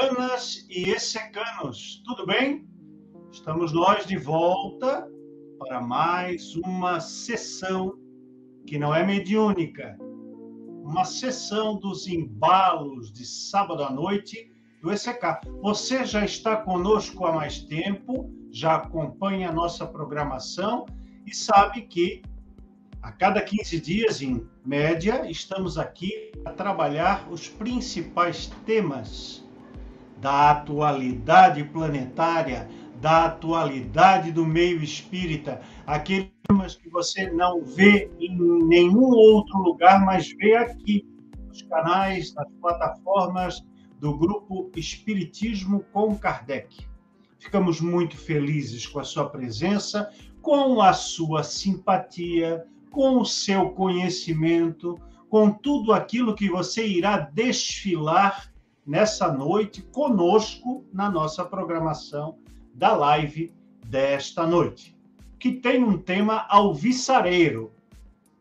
Essecanas e essecanos, tudo bem? Estamos nós de volta para mais uma sessão que não é mediúnica, uma sessão dos embalos de sábado à noite do ECK. Você já está conosco há mais tempo, já acompanha a nossa programação e sabe que a cada 15 dias, em média, estamos aqui a trabalhar os principais temas da atualidade planetária, da atualidade do meio espírita, aqueles temas que você não vê em nenhum outro lugar, mas vê aqui, nos canais, nas plataformas do grupo Espiritismo com Kardec. Ficamos muito felizes com a sua presença, com a sua simpatia, com o seu conhecimento, com tudo aquilo que você irá desfilar nessa noite conosco na nossa programação da live desta noite, que tem um tema alvissareiro,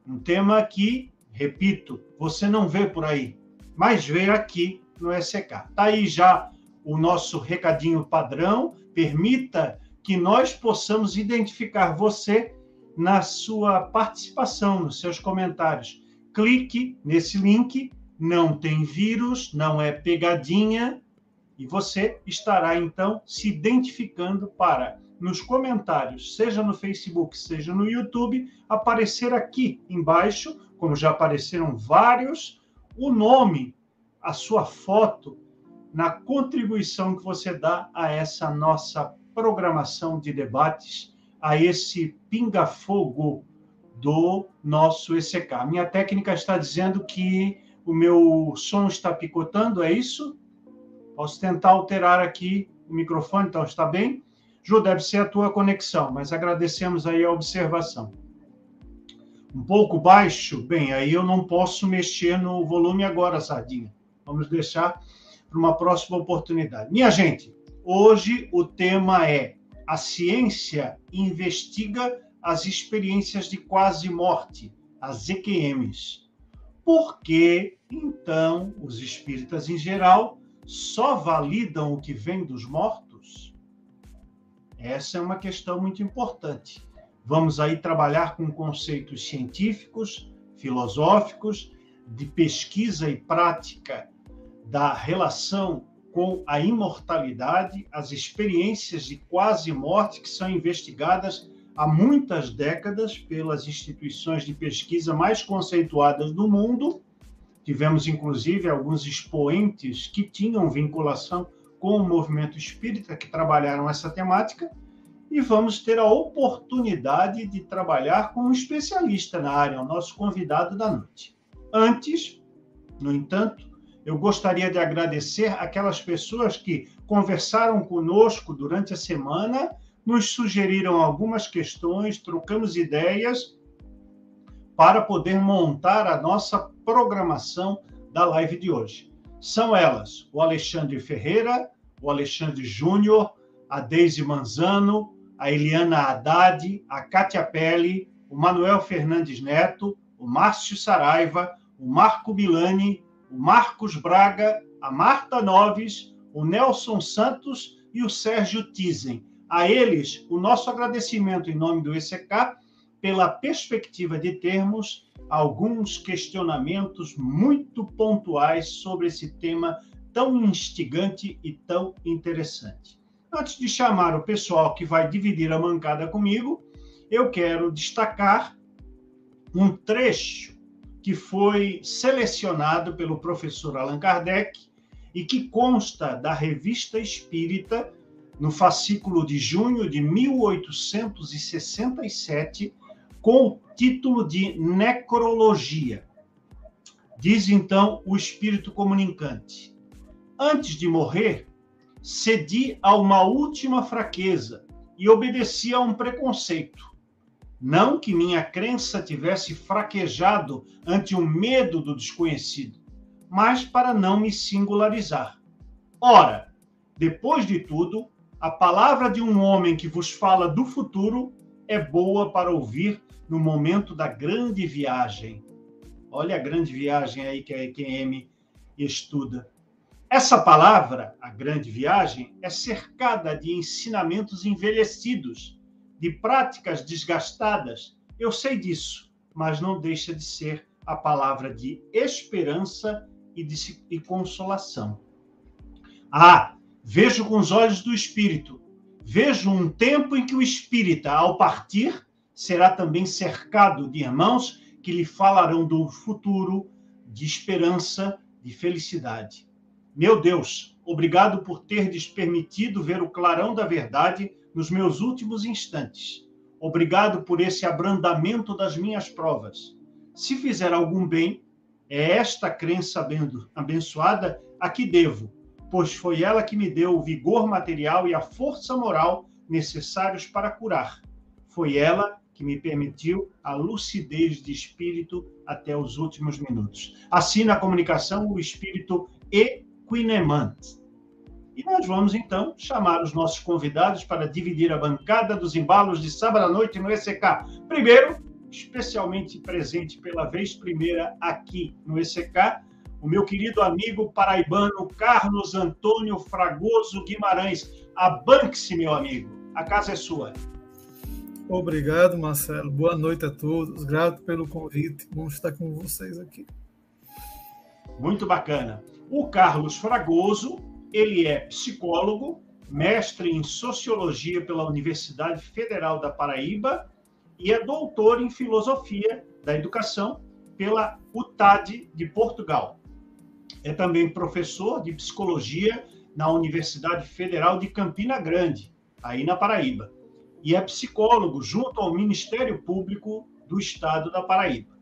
um tema que, repito, você não vê por aí, mas vê aqui no ECK. Está aí já o nosso recadinho padrão, permita que nós possamos identificar você na sua participação, nos seus comentários. Clique nesse link, não tem vírus, não é pegadinha, e você estará, então, se identificando para, nos comentários, seja no Facebook, seja no YouTube, aparecer aqui embaixo, como já apareceram vários, o nome, a sua foto, na contribuição que você dá a essa nossa programação de debates, a esse pinga-fogo do nosso ECK. Minha técnica está dizendo que o meu som está picotando, é isso? Posso tentar alterar aqui o microfone, então está bem? Ju, deve ser a tua conexão, mas agradecemos aí a observação. Um pouco baixo? Bem, aí eu não posso mexer no volume agora, Sardinha. Vamos deixar para uma próxima oportunidade. Minha gente, hoje o tema é: a ciência investiga as experiências de quase morte, as EQMs. Por que, então, os espíritas em geral só validam o que vem dos mortos? Essa é uma questão muito importante. Vamos aí trabalhar com conceitos científicos, filosóficos, de pesquisa e prática da relação com a imortalidade, as experiências de quase morte que são investigadas há muitas décadas pelas instituições de pesquisa mais conceituadas do mundo. Tivemos, inclusive, alguns expoentes que tinham vinculação com o movimento espírita, que trabalharam essa temática, e vamos ter a oportunidade de trabalhar com um especialista na área, o nosso convidado da noite. Antes, no entanto, eu gostaria de agradecer aquelas pessoas que conversaram conosco durante a semana, nos sugeriram algumas questões, trocamos ideias para poder montar a nossa programação da live de hoje. São elas: o Alexandre Ferreira, o Alexandre Júnior, a Deise Manzano, a Eliana Haddad, a Kátia Pelli, o Manuel Fernandes Neto, o Márcio Saraiva, o Marco Milani, o Marcos Braga, a Marta Noves, o Nelson Santos e o Sérgio Tizen. A eles, o nosso agradecimento em nome do ECK pela perspectiva de termos alguns questionamentos muito pontuais sobre esse tema tão instigante e tão interessante. Antes de chamar o pessoal que vai dividir a bancada comigo, eu quero destacar um trecho que foi selecionado pelo professor Allan Kardec e que consta da Revista Espírita, no fascículo de junho de 1867, com o título de Necrologia. Diz, então, o espírito comunicante: antes de morrer, cedi a uma última fraqueza e obedeci a um preconceito. Não que minha crença tivesse fraquejado ante o medo do desconhecido, mas para não me singularizar. Ora, depois de tudo, a palavra de um homem que vos fala do futuro é boa para ouvir no momento da grande viagem. Olha a grande viagem aí que a EQM estuda. Essa palavra, a grande viagem, é cercada de ensinamentos envelhecidos, de práticas desgastadas. Eu sei disso, mas não deixa de ser a palavra de esperança e consolação. Vejo com os olhos do Espírito. Vejo um tempo em que o espírita, ao partir, será também cercado de irmãos que lhe falarão do futuro, de esperança, de felicidade. Meu Deus, obrigado por terdes permitido ver o clarão da verdade nos meus últimos instantes. Obrigado por esse abrandamento das minhas provas. Se fizer algum bem, é esta crença abençoada a que devo, pois foi ela que me deu o vigor material e a força moral necessários para curar. Foi ela que me permitiu a lucidez de espírito até os últimos minutos. Assim, na comunicação, o espírito equinemante. E nós vamos, então, chamar os nossos convidados para dividir a bancada dos embalos de sábado à noite no ECK. Primeiro, especialmente presente pela vez primeira aqui no ECK, o meu querido amigo paraibano Carlos Antônio Fragoso Guimarães. Abanque-se, meu amigo. A casa é sua. Obrigado, Marcelo. Boa noite a todos. Grato pelo convite. Vamos estar com vocês aqui. Muito bacana. O Carlos Fragoso, ele é psicólogo, mestre em Sociologia pela Universidade Federal da Paraíba e é doutor em Filosofia da Educação pela UTAD de Portugal. É também professor de Psicologia na Universidade Federal de Campina Grande, aí na Paraíba. E é psicólogo junto ao Ministério Público do Estado da Paraíba.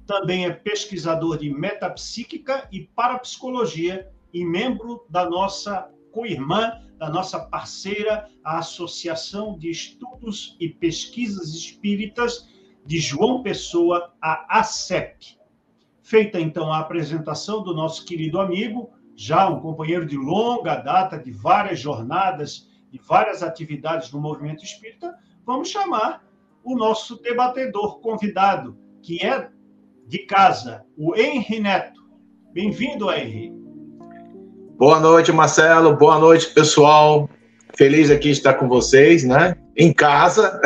Também é pesquisador de metapsíquica e parapsicologia e membro da nossa co-irmã, da nossa parceira, a Associação de Estudos e Pesquisas Espíritas de João Pessoa, a ACEP. Feita, então, a apresentação do nosso querido amigo, já um companheiro de longa data, de várias jornadas, de várias atividades no movimento espírita, vamos chamar o nosso debatedor convidado, que é de casa, o Henri Neto. Bem-vindo, Henri. Boa noite, Marcelo. Boa noite, pessoal. Feliz aqui estar com vocês, né? Em casa.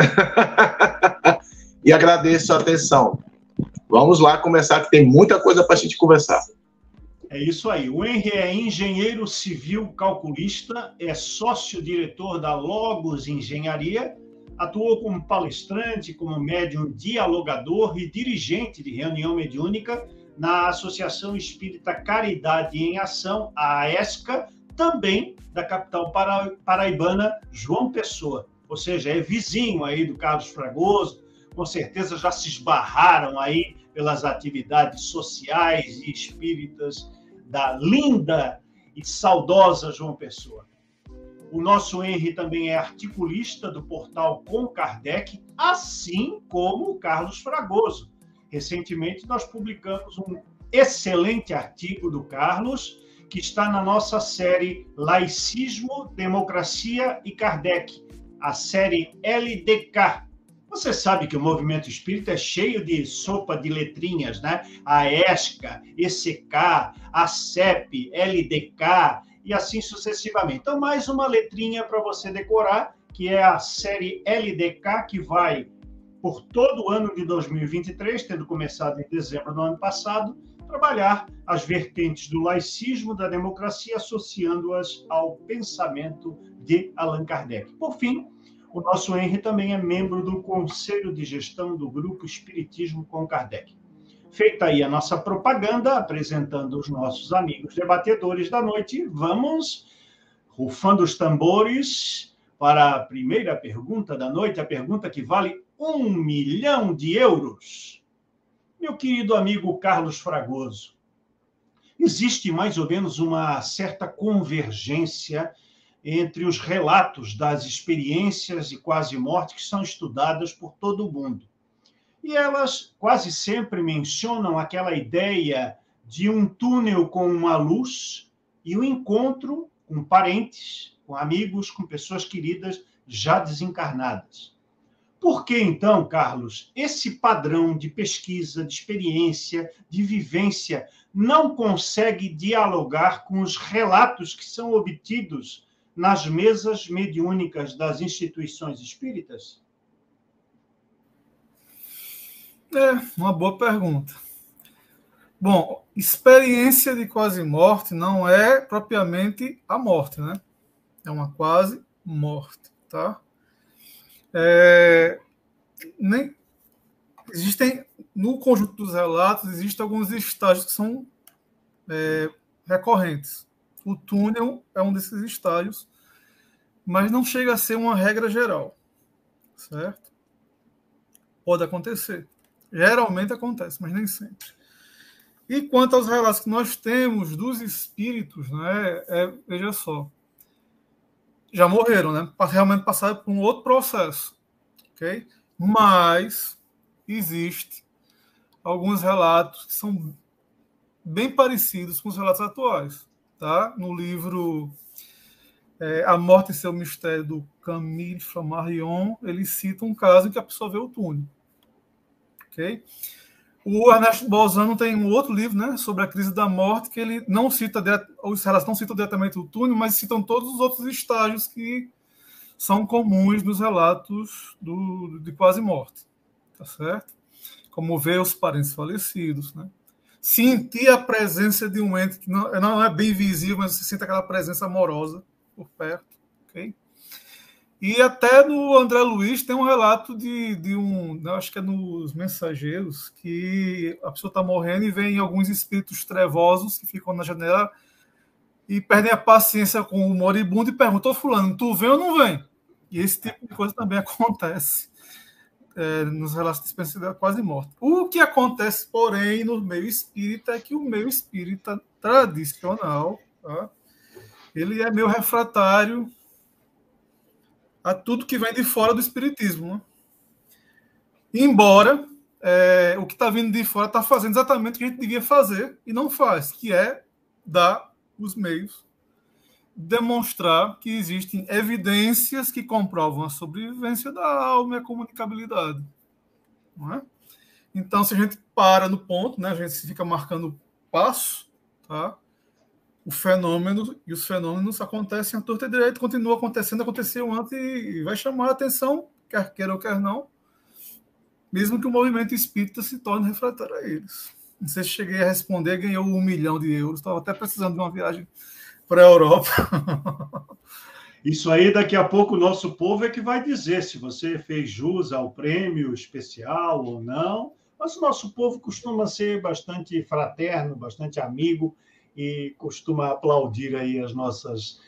E agradeço a atenção. Vamos lá começar, que tem muita coisa para a gente conversar. É isso aí. O Henri é engenheiro civil calculista, é sócio-diretor da Logos Engenharia, atuou como palestrante, como médium dialogador e dirigente de reunião mediúnica na Associação Espírita Caridade em Ação, a AESCA, também da capital paraibana, João Pessoa. Ou seja, é vizinho aí do Carlos Fragoso, com certeza já se esbarraram aí pelas atividades sociais e espíritas da linda e saudosa João Pessoa. O nosso Henri também é articulista do portal Com Kardec, assim como o Carlos Fragoso. Recentemente, nós publicamos um excelente artigo do Carlos, que está na nossa série Laicismo, Democracia e Kardec, a série LDK. Você sabe que o movimento espírita é cheio de sopa de letrinhas, né? A ESCA, ECK, ACEP, LDK e assim sucessivamente. Então, mais uma letrinha para você decorar, que é a série LDK, que vai por todo o ano de 2023, tendo começado em dezembro do ano passado, trabalhar as vertentes do laicismo, da democracia, associando-as ao pensamento de Allan Kardec. Por fim, o nosso Henri também é membro do Conselho de Gestão do Grupo Espiritismo com Kardec. Feita aí a nossa propaganda, apresentando os nossos amigos debatedores da noite, vamos rufando os tambores para a primeira pergunta da noite, a pergunta que vale 1 milhão de euros. Meu querido amigo Carlos Fragoso, existe mais ou menos uma certa convergência entre os relatos das experiências e quase morte que são estudadas por todo o mundo. E elas quase sempre mencionam aquela ideia de um túnel com uma luz e o encontro com parentes, com amigos, com pessoas queridas já desencarnadas. Por que, então, Carlos, esse padrão de pesquisa, de experiência, de vivência, não consegue dialogar com os relatos que são obtidos nas mesas mediúnicas das instituições espíritas? É uma boa pergunta. Bom, experiência de quase morte não é propriamente a morte, né? É uma quase morte, tá? Existem, no conjunto dos relatos, existem alguns estágios que são recorrentes. O túnel é um desses estágios, mas não chega a ser uma regra geral, certo? Pode acontecer. Geralmente acontece, mas nem sempre. E quanto aos relatos que nós temos dos espíritos, né, veja só, já morreram, né? Realmente passaram por um outro processo, ok? Mas existe alguns relatos que são bem parecidos com os relatos atuais, tá? No livro A Morte e Seu Mistério, do Camille Flammarion, ele cita um caso em que a pessoa vê o túnel, ok? O Ernesto Bolzano tem um outro livro, né, sobre a crise da morte, que ele não cita, os relatos não citam diretamente o túnel, mas citam todos os outros estágios que são comuns nos relatos de quase morte, tá certo? Como ver os parentes falecidos, né? Sentir a presença de um ente que não é bem visível, mas você sente aquela presença amorosa por perto, ok? E até no André Luiz tem um relato de acho que é nos Mensageiros, que a pessoa está morrendo e vem alguns espíritos trevosos que ficam na janela e perdem a paciência com o moribundo e perguntam: fulano, tu vem ou não vem? E esse tipo de coisa também acontece nos relatos de experiência quase morte. O que acontece, porém, no meio espírita é que o meio espírita tradicional, tá, ele é meio refratário a tudo que vem de fora do espiritismo, né? Embora o que está vindo de fora está fazendo exatamente o que a gente devia fazer e não faz, que é dar os meios, demonstrar que existem evidências que comprovam a sobrevivência da alma e a comunicabilidade. Não é? Então, se a gente para no ponto, né, a gente fica marcando passo, tá? O fenômeno e os fenômenos acontecem à torta e direita, continua acontecendo, aconteceu antes e vai chamar a atenção, quer queira ou quer não, mesmo que o movimento espírita se torne refratário a eles. Não sei se cheguei a responder, ganhou 1 milhão de euros, estava até precisando de uma viagem para a Europa. Isso aí, daqui a pouco, o nosso povo é que vai dizer se você fez jus ao prêmio especial ou não, mas o nosso povo costuma ser bastante fraterno, bastante amigo, e costuma aplaudir aí as nossas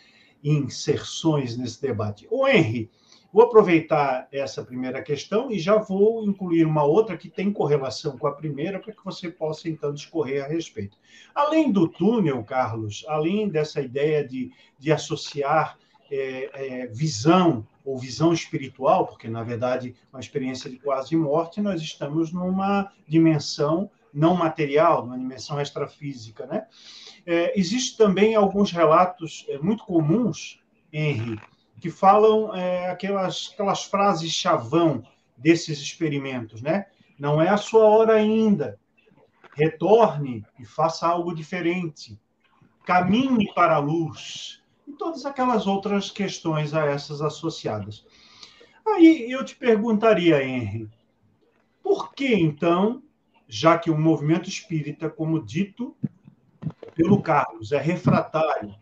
inserções nesse debate. Ô, Henry, vou aproveitar essa primeira questão e já vou incluir uma outra que tem correlação com a primeira, para que você possa, então, discorrer a respeito. Além do túnel, Carlos, além dessa ideia de associar visão ou visão espiritual, porque, na verdade, uma experiência de quase morte, nós estamos numa dimensão não material, numa dimensão extrafísica, né? Existem também alguns relatos muito comuns, Henry, que falam aquelas frases chavão desses experimentos, né? Não é a sua hora ainda. Retorne e faça algo diferente. Caminhe para a luz. E todas aquelas outras questões a essas associadas. Aí eu te perguntaria, Henry, por que, então, já que o movimento espírita, como dito pelo Carlos, é refratário,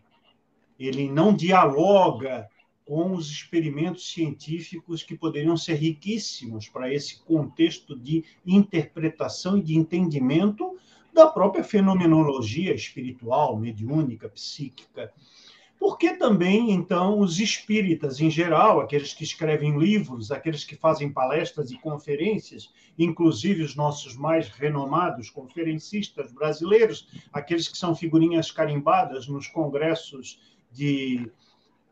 ele não dialoga com os experimentos científicos que poderiam ser riquíssimos para esse contexto de interpretação e de entendimento da própria fenomenologia espiritual, mediúnica, psíquica. Por que também, então, os espíritas, em geral, aqueles que escrevem livros, aqueles que fazem palestras e conferências, inclusive os nossos mais renomados conferencistas brasileiros, aqueles que são figurinhas carimbadas nos congressos de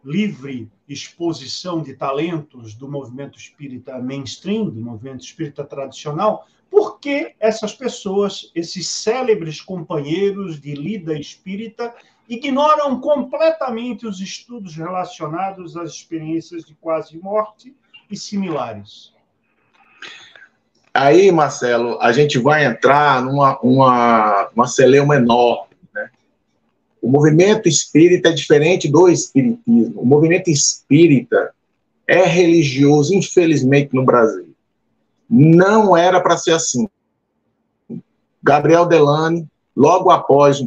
livre exposição de talentos do movimento espírita mainstream, do movimento espírita tradicional, por que essas pessoas, esses célebres companheiros de lida espírita, ignoram completamente os estudos relacionados às experiências de quase morte e similares? Aí, Marcelo, a gente vai entrar numa celeuma enorme, né? O movimento espírita é diferente do espiritismo. O movimento espírita é religioso, infelizmente, no Brasil. Não era para ser assim. Gabriel Delany, logo após,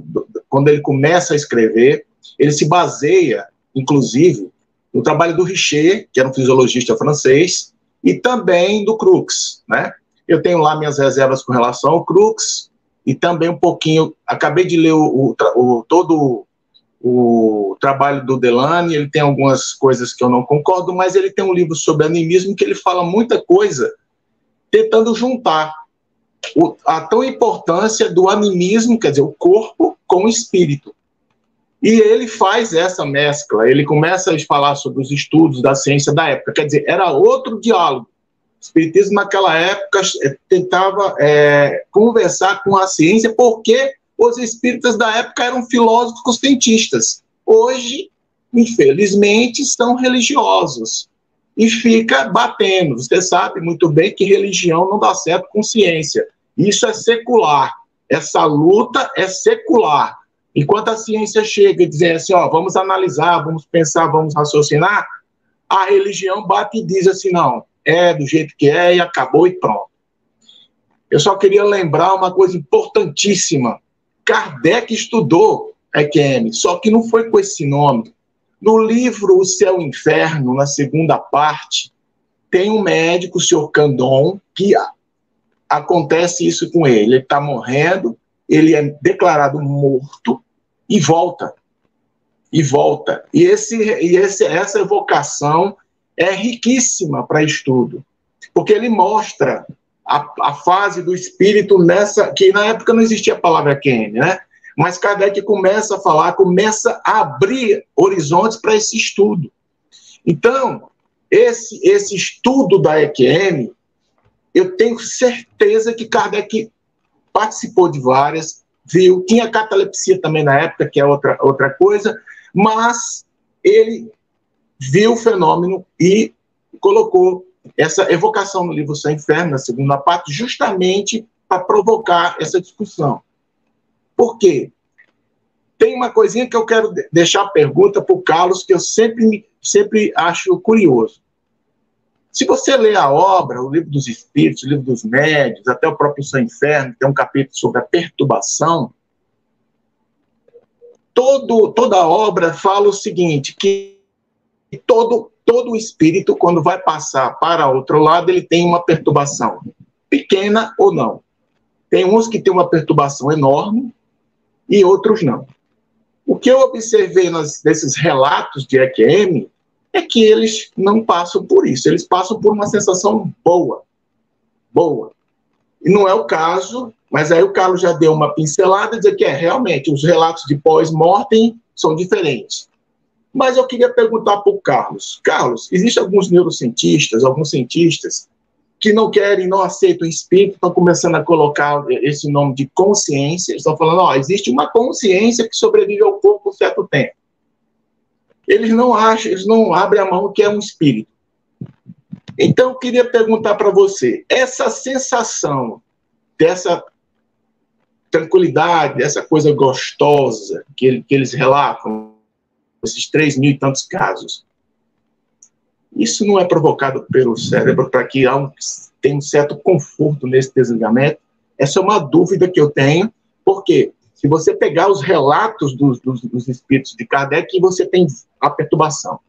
quando ele começa a escrever, ele se baseia, inclusive, no trabalho do Richer, que era um fisiologista francês, e também do Crookes, né? Eu tenho lá minhas reservas com relação ao Crookes, e também um pouquinho, acabei de ler todo o trabalho do Delany, ele tem algumas coisas que eu não concordo, mas ele tem um livro sobre animismo que ele fala muita coisa tentando juntar a tão importância do animismo, quer dizer, o corpo com o espírito. E ele faz essa mescla, ele começa a falar sobre os estudos da ciência da época, quer dizer, era outro diálogo. O espiritismo naquela época tentava conversar com a ciência, porque os espíritas da época eram filósofos cientistas. Hoje, infelizmente, são religiosos. E fica batendo. Você sabe muito bem que religião não dá certo com ciência. Isso é secular. Essa luta é secular. Enquanto a ciência chega e diz assim, ó, vamos analisar, vamos pensar, vamos raciocinar, a religião bate e diz assim, não, é do jeito que é e acabou e pronto. Eu só queria lembrar uma coisa importantíssima. Kardec estudou EQM, só que não foi com esse nome. No livro O Céu e o Inferno, na segunda parte, tem um médico, o senhor Candon, que acontece isso com ele. Ele está morrendo, ele é declarado morto e volta. E volta. E essa evocação é riquíssima para estudo, porque ele mostra a fase do espírito que na época não existia a palavra EQM, né? Mas Kardec começa a falar, começa a abrir horizontes para esse estudo. Então, esse estudo da EQM, eu tenho certeza que Kardec participou de várias, viu, tinha catalepsia também na época, que é outra coisa, mas ele viu o fenômeno e colocou essa evocação no livro Céu e Inferno, na segunda parte, justamente para provocar essa discussão. Por quê? Tem uma coisinha que eu quero deixar a pergunta para o Carlos, que eu sempre acho curioso. Se você ler a obra, o Livro dos Espíritos, o Livro dos Médiuns, até o próprio Céu e Inferno, tem um capítulo sobre a perturbação, toda a obra fala o seguinte, que todo o espírito, quando vai passar para outro lado, ele tem uma perturbação, pequena ou não. Tem uns que têm uma perturbação enorme e outros não. O que eu observei nesses relatos de EQM é que eles não passam por isso, eles passam por uma sensação boa. E não é o caso, mas aí o Carlos já deu uma pincelada, dizer que realmente os relatos de pós-mortem são diferentes. Mas eu queria perguntar para o Carlos. Carlos, existem alguns neurocientistas, alguns cientistas que não aceitam o espírito, estão começando a colocar esse nome de consciência, eles estão falando, existe uma consciência que sobrevive ao corpo por um certo tempo. Eles não abrem a mão que é um espírito. Então, eu queria perguntar para você, essa sensação dessa tranquilidade, dessa coisa gostosa que eles relatam, esses 3.000 e tantos casos, isso não é provocado pelo cérebro para que tenha um certo conforto nesse desligamento? Essa é uma dúvida que eu tenho, porque se você pegar os relatos dos espíritos de Kardec, você tem a perturbação.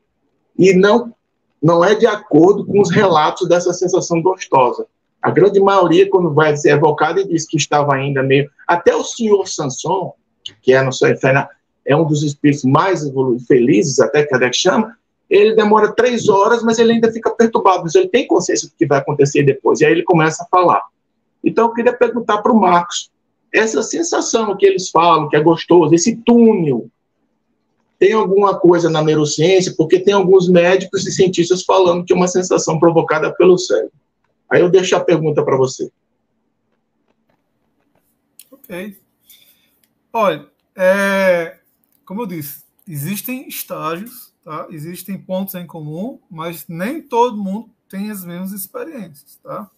E não é de acordo com os relatos dessa sensação gostosa. A grande maioria, quando vai ser evocada, e diz que estava ainda meio... Até o senhor Sanson, que é no Céu e Inferno, é um dos espíritos mais felizes, até que Kardec chama, ele demora 3 horas, mas ele ainda fica perturbado, mas ele tem consciência do que vai acontecer depois, e aí ele começa a falar. Então, eu queria perguntar para o Marcos, essa sensação que eles falam, que é gostoso, esse túnel, tem alguma coisa na neurociência? Porque tem alguns médicos e cientistas falando que é uma sensação provocada pelo cérebro. Aí eu deixo a pergunta para você. Ok. Olha, como eu disse, existem estágios, tá? Existem pontos em comum, mas nem todo mundo tem as mesmas experiências, tá?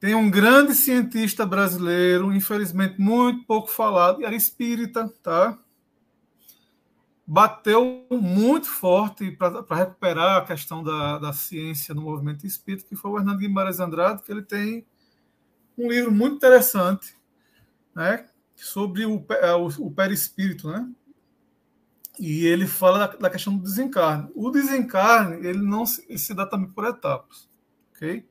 Tem um grande cientista brasileiro, infelizmente muito pouco falado, e era espírita, tá? Bateu muito forte para recuperar a questão da ciência no movimento espírita, que foi o Hernando Guimarães Andrade, que ele tem um livro muito interessante, né, sobre o perispírito, né? E ele fala da questão do desencarne. O desencarne, ele não se dá também por etapas, ok?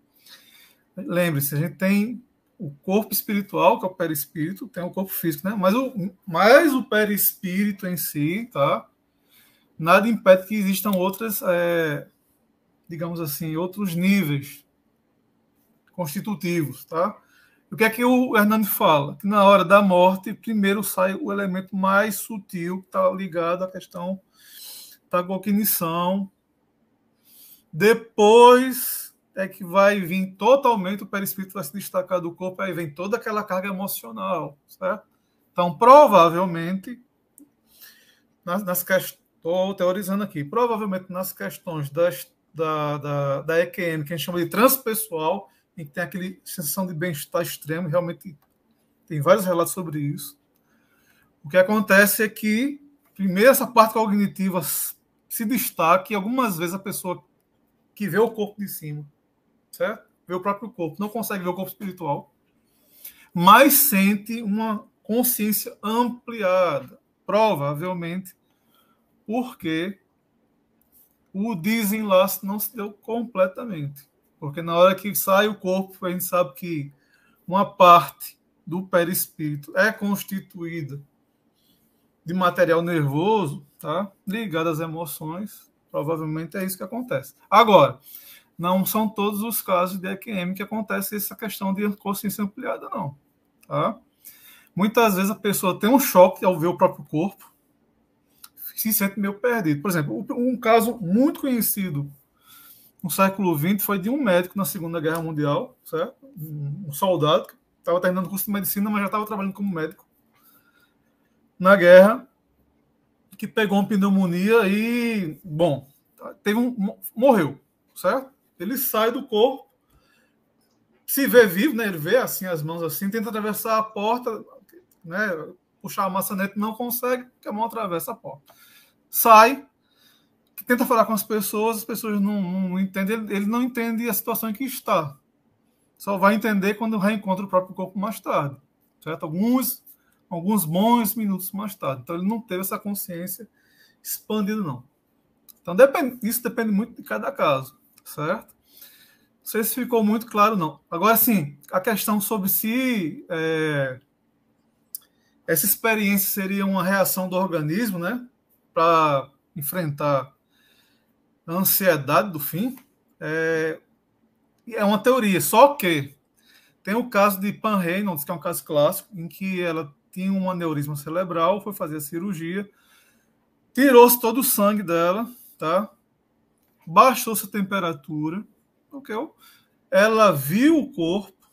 Lembre-se, a gente tem o corpo espiritual, que é o perispírito, tem o corpo físico, né? Mas o perispírito em si, tá? Nada impede que existam outras, digamos assim, outros níveis constitutivos, tá? O que é que o Hernando fala? Que na hora da morte, primeiro sai o elemento mais sutil, que está ligado à questão da cognição. Depois é que vai vir totalmente, o perispírito vai se destacar do corpo, aí vem toda aquela carga emocional, certo? Então, provavelmente, estou teorizando aqui, provavelmente nas questões da EQM, que a gente chama de transpessoal, em que tem aquele sensação de bem-estar extremo, realmente tem vários relatos sobre isso. O que acontece é que, primeiro, essa parte cognitiva se destaca, e algumas vezes a pessoa que vê o corpo de cima, certo? Vê o próprio corpo, não consegue ver o corpo espiritual, mas sente uma consciência ampliada, provavelmente porque o desenlace não se deu completamente. Porque na hora que sai o corpo, a gente sabe que uma parte do perispírito é constituída de material nervoso, tá? Ligado às emoções. Provavelmente é isso que acontece. Agora, não são todos os casos de EQM que acontece essa questão de consciência ampliada, não. Tá? Muitas vezes a pessoa tem um choque ao ver o próprio corpo, se sente meio perdido. Por exemplo, um caso muito conhecido no século XX foi de um médico na Segunda Guerra Mundial, certo? Um soldado que estava terminando o curso de medicina, mas já estava trabalhando como médico na guerra, que pegou uma pneumonia e, bom, morreu, certo? Ele sai do corpo, se vê vivo, né? Ele vê assim as mãos assim, tenta atravessar a porta, né? Puxar a maçaneta, não consegue, porque a mão atravessa a porta. Sai, tenta falar com as pessoas não entendem, ele não entende a situação em que está. Só vai entender quando reencontra o próprio corpo mais tarde, certo? Alguns bons minutos mais tarde. Então ele não teve essa consciência expandida, não. Então isso depende muito de cada caso, certo? Não sei se ficou muito claro, não. Agora, sim, a questão sobre se essa experiência seria uma reação do organismo, né, para enfrentar a ansiedade do fim, é uma teoria. Só que tem o caso de Pan Reynolds, que é um caso clássico, em que ela tinha um aneurisma cerebral, foi fazer a cirurgia, tirou-se todo o sangue dela, tá? Baixou-se a temperatura, ok? Ela viu o corpo,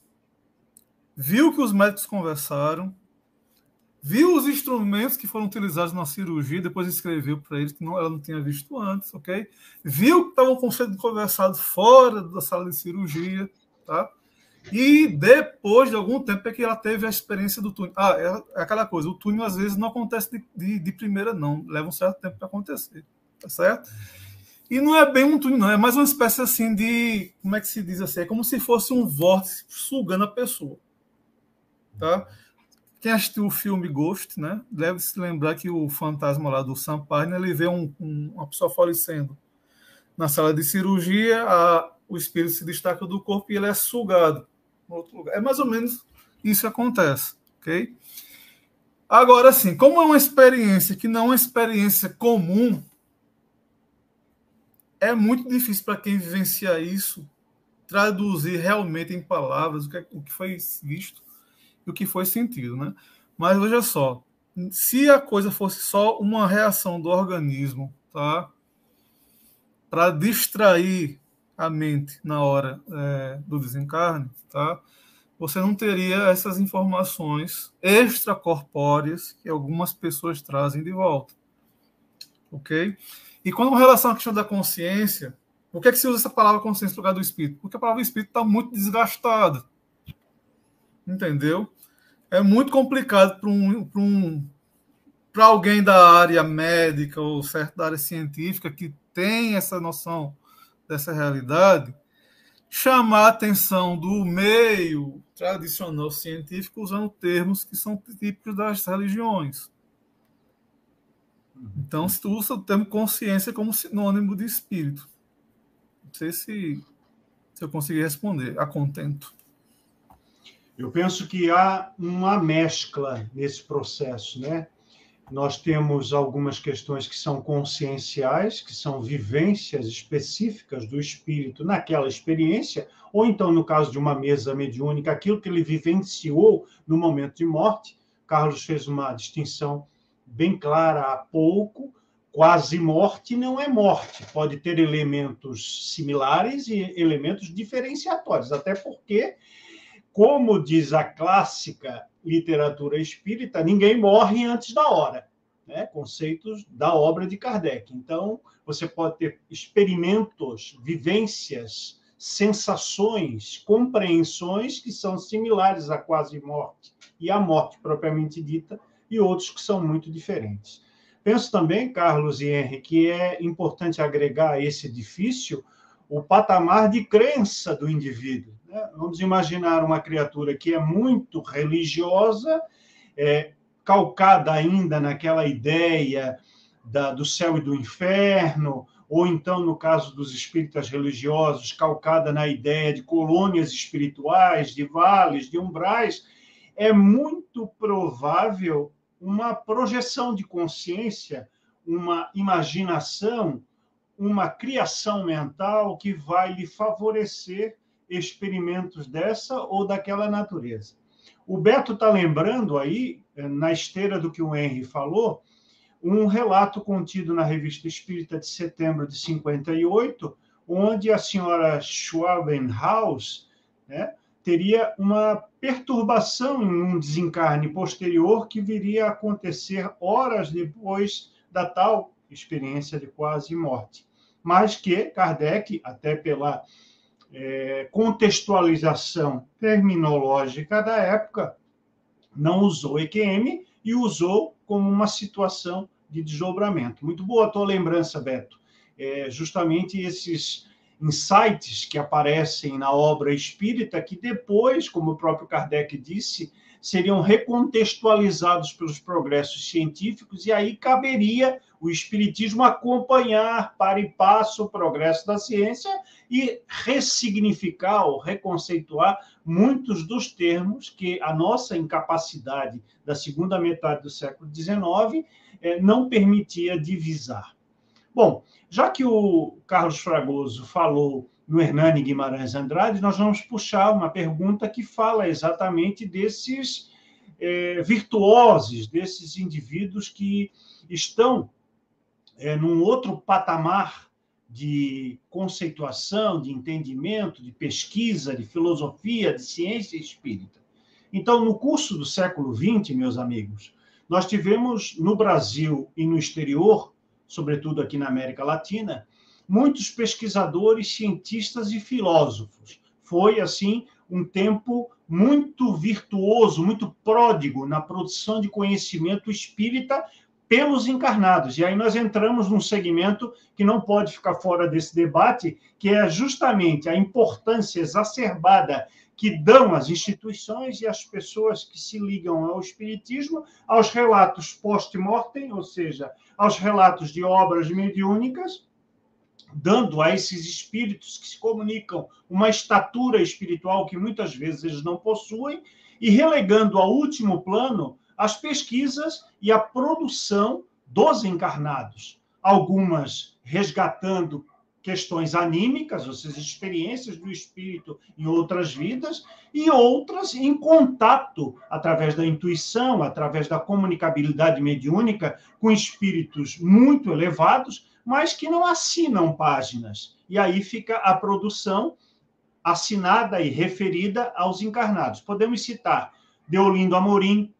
viu que os médicos conversaram, viu os instrumentos que foram utilizados na cirurgia, depois escreveu para eles que ela não tinha visto antes, ok? Viu que estavam sendo conversados fora da sala de cirurgia, tá? E depois de algum tempo é que ela teve a experiência do túnel. É aquela coisa, o túnel às vezes não acontece de primeira, não. Leva um certo tempo para acontecer, tá certo? E não é bem um túnel, não. É mais uma espécie assim de, como é que se diz assim? É como se fosse um vórtice sugando a pessoa, tá? Quem assistiu o filme Ghost, né, deve se lembrar que o fantasma lá do Sam Parner, ele vê uma pessoa falecendo na sala de cirurgia, o espírito se destaca do corpo e ele é sugado em outro lugar. É mais ou menos isso que acontece, ok? Agora, sim, como é uma experiência que não é uma experiência comum, é muito difícil para quem vivencia isso traduzir realmente em palavras o que foi visto e o que foi sentido, né? Mas veja só, se a coisa fosse só uma reação do organismo, tá? Para distrair a mente na hora do desencarne, tá? Você não teria essas informações extracorpóreas que algumas pessoas trazem de volta, ok? E com relação à questão da consciência, por que se usa essa palavra consciência no lugar do espírito? Porque a palavra espírito está muito desgastada. Entendeu? É muito complicado para alguém da área médica ou certo da área científica que tem essa noção dessa realidade chamar a atenção do meio tradicional científico usando termos que são típicos das religiões. Então, se tu usa o termo consciência como sinônimo de espírito. Não sei se eu consegui responder a contento. Eu penso que há uma mescla nesse processo, né? Nós temos algumas questões que são conscienciais, que são vivências específicas do espírito naquela experiência, ou então, no caso de uma mesa mediúnica, aquilo que ele vivenciou no momento de morte. Carlos fez uma distinção bem clara há pouco. Quase morte não é morte, pode ter elementos similares e elementos diferenciatórios, até porque, como diz a clássica literatura espírita, ninguém morre antes da hora, né? Conceitos da obra de Kardec. Então, você pode ter experimentos, vivências, sensações, compreensões que são similares à quase morte e à morte propriamente dita, e outros que são muito diferentes. Penso também, Carlos e Henry, que é importante agregar a esse edifício o patamar de crença do indivíduo. Vamos imaginar uma criatura que é muito religiosa, calcada ainda naquela ideia do céu e do inferno, ou então, no caso dos espíritas religiosos, calcada na ideia de colônias espirituais, de vales, de umbrais. É muito provável uma projeção de consciência, uma imaginação, uma criação mental que vai lhe favorecer experimentos dessa ou daquela natureza. O Beto está lembrando aí, na esteira do que o Henry falou, um relato contido na Revista Espírita de setembro de 58, onde a senhora Schwabenhaus, né, teria uma perturbação em um desencarne posterior que viria a acontecer horas depois da tal experiência de quase morte. Mas que Kardec, até pela contextualização terminológica da época, não usou EQM e usou como uma situação de desdobramento. Muito boa a tua lembrança, Beto. Justamente esses insights que aparecem na obra espírita, que depois, como o próprio Kardec disse, seriam recontextualizados pelos progressos científicos, e aí caberia o espiritismo acompanhar para e passo o progresso da ciência e ressignificar ou reconceituar muitos dos termos que a nossa incapacidade da segunda metade do século XIX não permitia divisar. Bom, já que o Carlos Fragoso falou no Hernani Guimarães Andrade, nós vamos puxar uma pergunta que fala exatamente desses virtuosos, desses indivíduos que estão num outro patamar de conceituação, de entendimento, de pesquisa, de filosofia, de ciência espírita. Então, no curso do século XX, meus amigos, nós tivemos no Brasil e no exterior, sobretudo aqui na América Latina, muitos pesquisadores, cientistas e filósofos. Foi, assim, um tempo muito virtuoso, muito pródigo na produção de conhecimento espírita pelos encarnados. E aí nós entramos num segmento que não pode ficar fora desse debate, que é justamente a importância exacerbada que dão as instituições e as pessoas que se ligam ao espiritismo aos relatos post-mortem, ou seja, aos relatos de obras mediúnicas, dando a esses espíritos que se comunicam uma estatura espiritual que muitas vezes eles não possuem, e relegando ao último plano as pesquisas e a produção dos encarnados, algumas resgatando questões anímicas, ou seja, experiências do espírito em outras vidas, e outras em contato, através da intuição, através da comunicabilidade mediúnica, com espíritos muito elevados, mas que não assinam páginas. E aí fica a produção assinada e referida aos encarnados. Podemos citar Deolindo Amorim,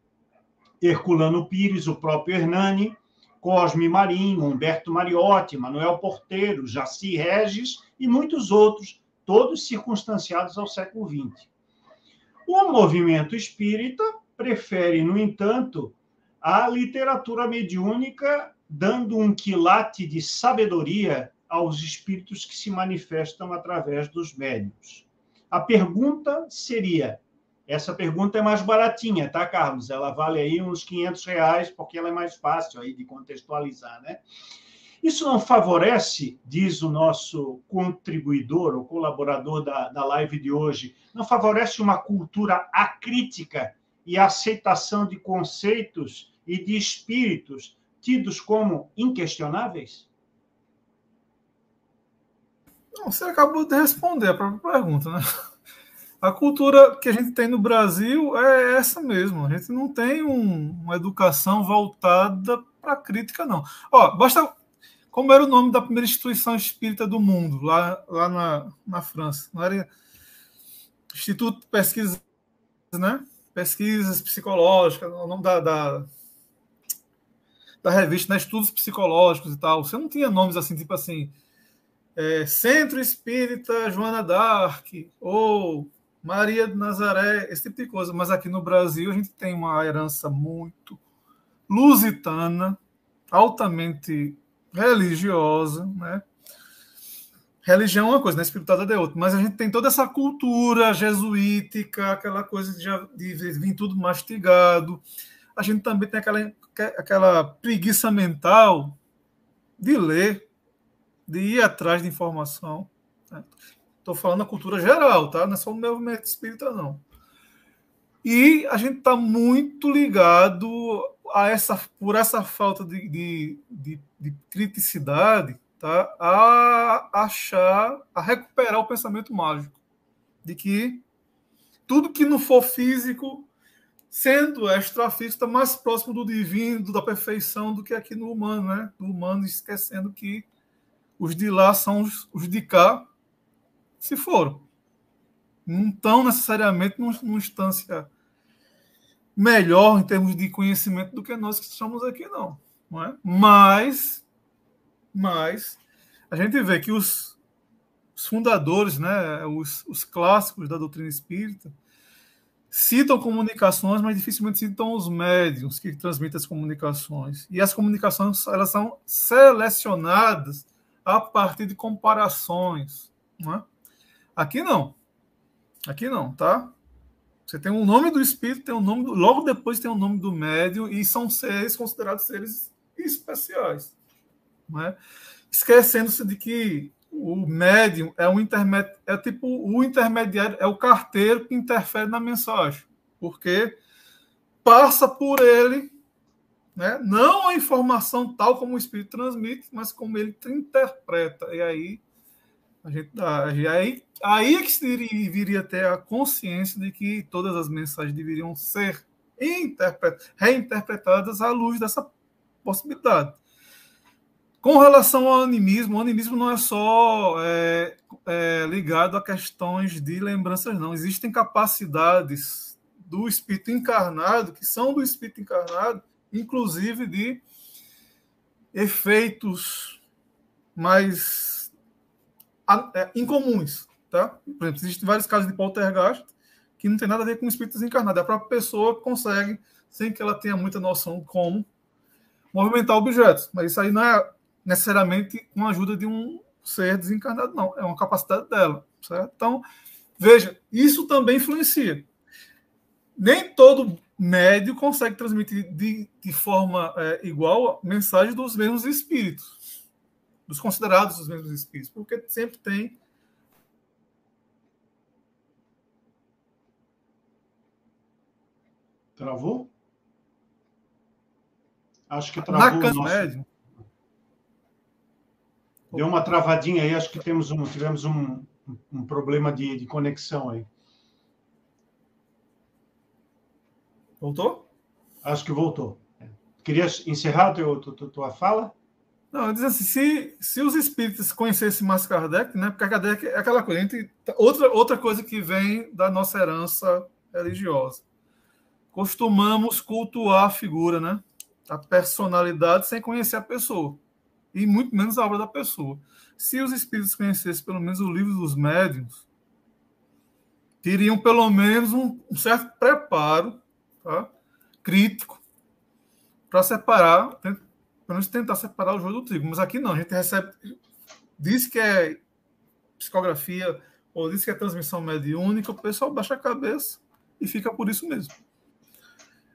Herculano Pires, o próprio Hernani, Cosme Marinho, Humberto Mariotti, Manuel Porteiro, Jaci Regis e muitos outros, todos circunstanciados ao século XX. O movimento espírita prefere, no entanto, a literatura mediúnica, dando um quilate de sabedoria aos espíritos que se manifestam através dos médiuns. A pergunta seria, essa pergunta é mais baratinha, tá, Carlos? Ela vale aí uns R$ 500, porque ela é mais fácil aí de contextualizar, né? Isso não favorece, diz o nosso contribuidor, o colaborador da live de hoje, não favorece uma cultura acrítica e a aceitação de conceitos e de espíritos tidos como inquestionáveis? Não, você acabou de responder a própria pergunta, né? A cultura que a gente tem no Brasil é essa mesmo. A gente não tem uma educação voltada para a crítica, não. Ó, basta... Como era o nome da primeira instituição espírita do mundo, lá na França? Não era Instituto de Pesquisas, né? Pesquisas Psicológicas, o nome da revista, né? Estudos Psicológicos e tal. Você não tinha nomes assim, tipo assim, Centro Espírita Joana d'Arc, ou Maria de Nazaré, esse tipo de coisa. Mas aqui no Brasil a gente tem uma herança muito lusitana, altamente religiosa, né? Religião é uma coisa, né? Espiritualidade é outra. Mas a gente tem toda essa cultura jesuítica, aquela coisa de vir tudo mastigado. A gente também tem aquela preguiça mental de ler, de ir atrás de informação. Estou falando da cultura geral, tá? Não é só o movimento espírita, não. E a gente está muito ligado por essa falta de criticidade, tá? A recuperar o pensamento mágico de que tudo que não for físico, sendo extrafísico, está mais próximo do divino, da perfeição, do que aqui no humano, né? Do humano, esquecendo que os de lá são os de cá, se foram. Não estão necessariamente numa instância melhor em termos de conhecimento do que nós que estamos aqui, não é? Mas a gente vê que os fundadores, né, os clássicos da doutrina espírita, citam comunicações, mas dificilmente citam os médiuns que transmitem as comunicações. E as comunicações, elas são selecionadas a partir de comparações. Não é? Aqui não, tá? Você tem o nome do espírito, tem o nome logo depois tem o nome do médium, e são seres considerados seres especiais. Não é? Esquecendo-se de que o médium é um intermédio, é tipo o intermediário, é o carteiro que interfere na mensagem, porque passa por ele, né? Não a informação tal como o espírito transmite, mas como ele interpreta. E aí aí é que se viria ter a consciência de que todas as mensagens deveriam ser reinterpretadas à luz dessa possibilidade. Com relação ao animismo, o animismo não é só ligado a questões de lembranças, não. Existem capacidades do espírito encarnado, que são do espírito encarnado, inclusive de efeitos mais incomuns, tá? Por exemplo, existem vários casos de poltergeist que não tem nada a ver com espíritos encarnados. A própria pessoa consegue, sem que ela tenha muita noção como, movimentar objetos. Mas isso aí não é necessariamente com a ajuda de um ser desencarnado, não. É uma capacidade dela, certo? Então, veja, isso também influencia. Nem todo médio consegue transmitir de forma igual mensagens dos mesmos espíritos, dos considerados os mesmos espíritos, porque sempre tem. Travou? Acho que travou o nosso... médio. Deu uma travadinha aí, acho que tivemos um problema de conexão aí. Voltou? Acho que voltou. Queria encerrar a tua fala? Não, eu dizer assim, se os espíritos conhecessem mais Kardec, né? Porque Kardec é aquela coisa, outra coisa que vem da nossa herança religiosa. Costumamos cultuar a figura, né? A personalidade sem conhecer a pessoa. E muito menos a obra da pessoa. Se os espíritos conhecessem pelo menos o livro dos médiuns, teriam pelo menos um certo preparo, tá? Crítico, para separar, pelo menos tentar separar o joio do trigo. Mas aqui não, a gente recebe, diz que é psicografia, ou diz que é transmissão mediúnica, o pessoal baixa a cabeça e fica por isso mesmo.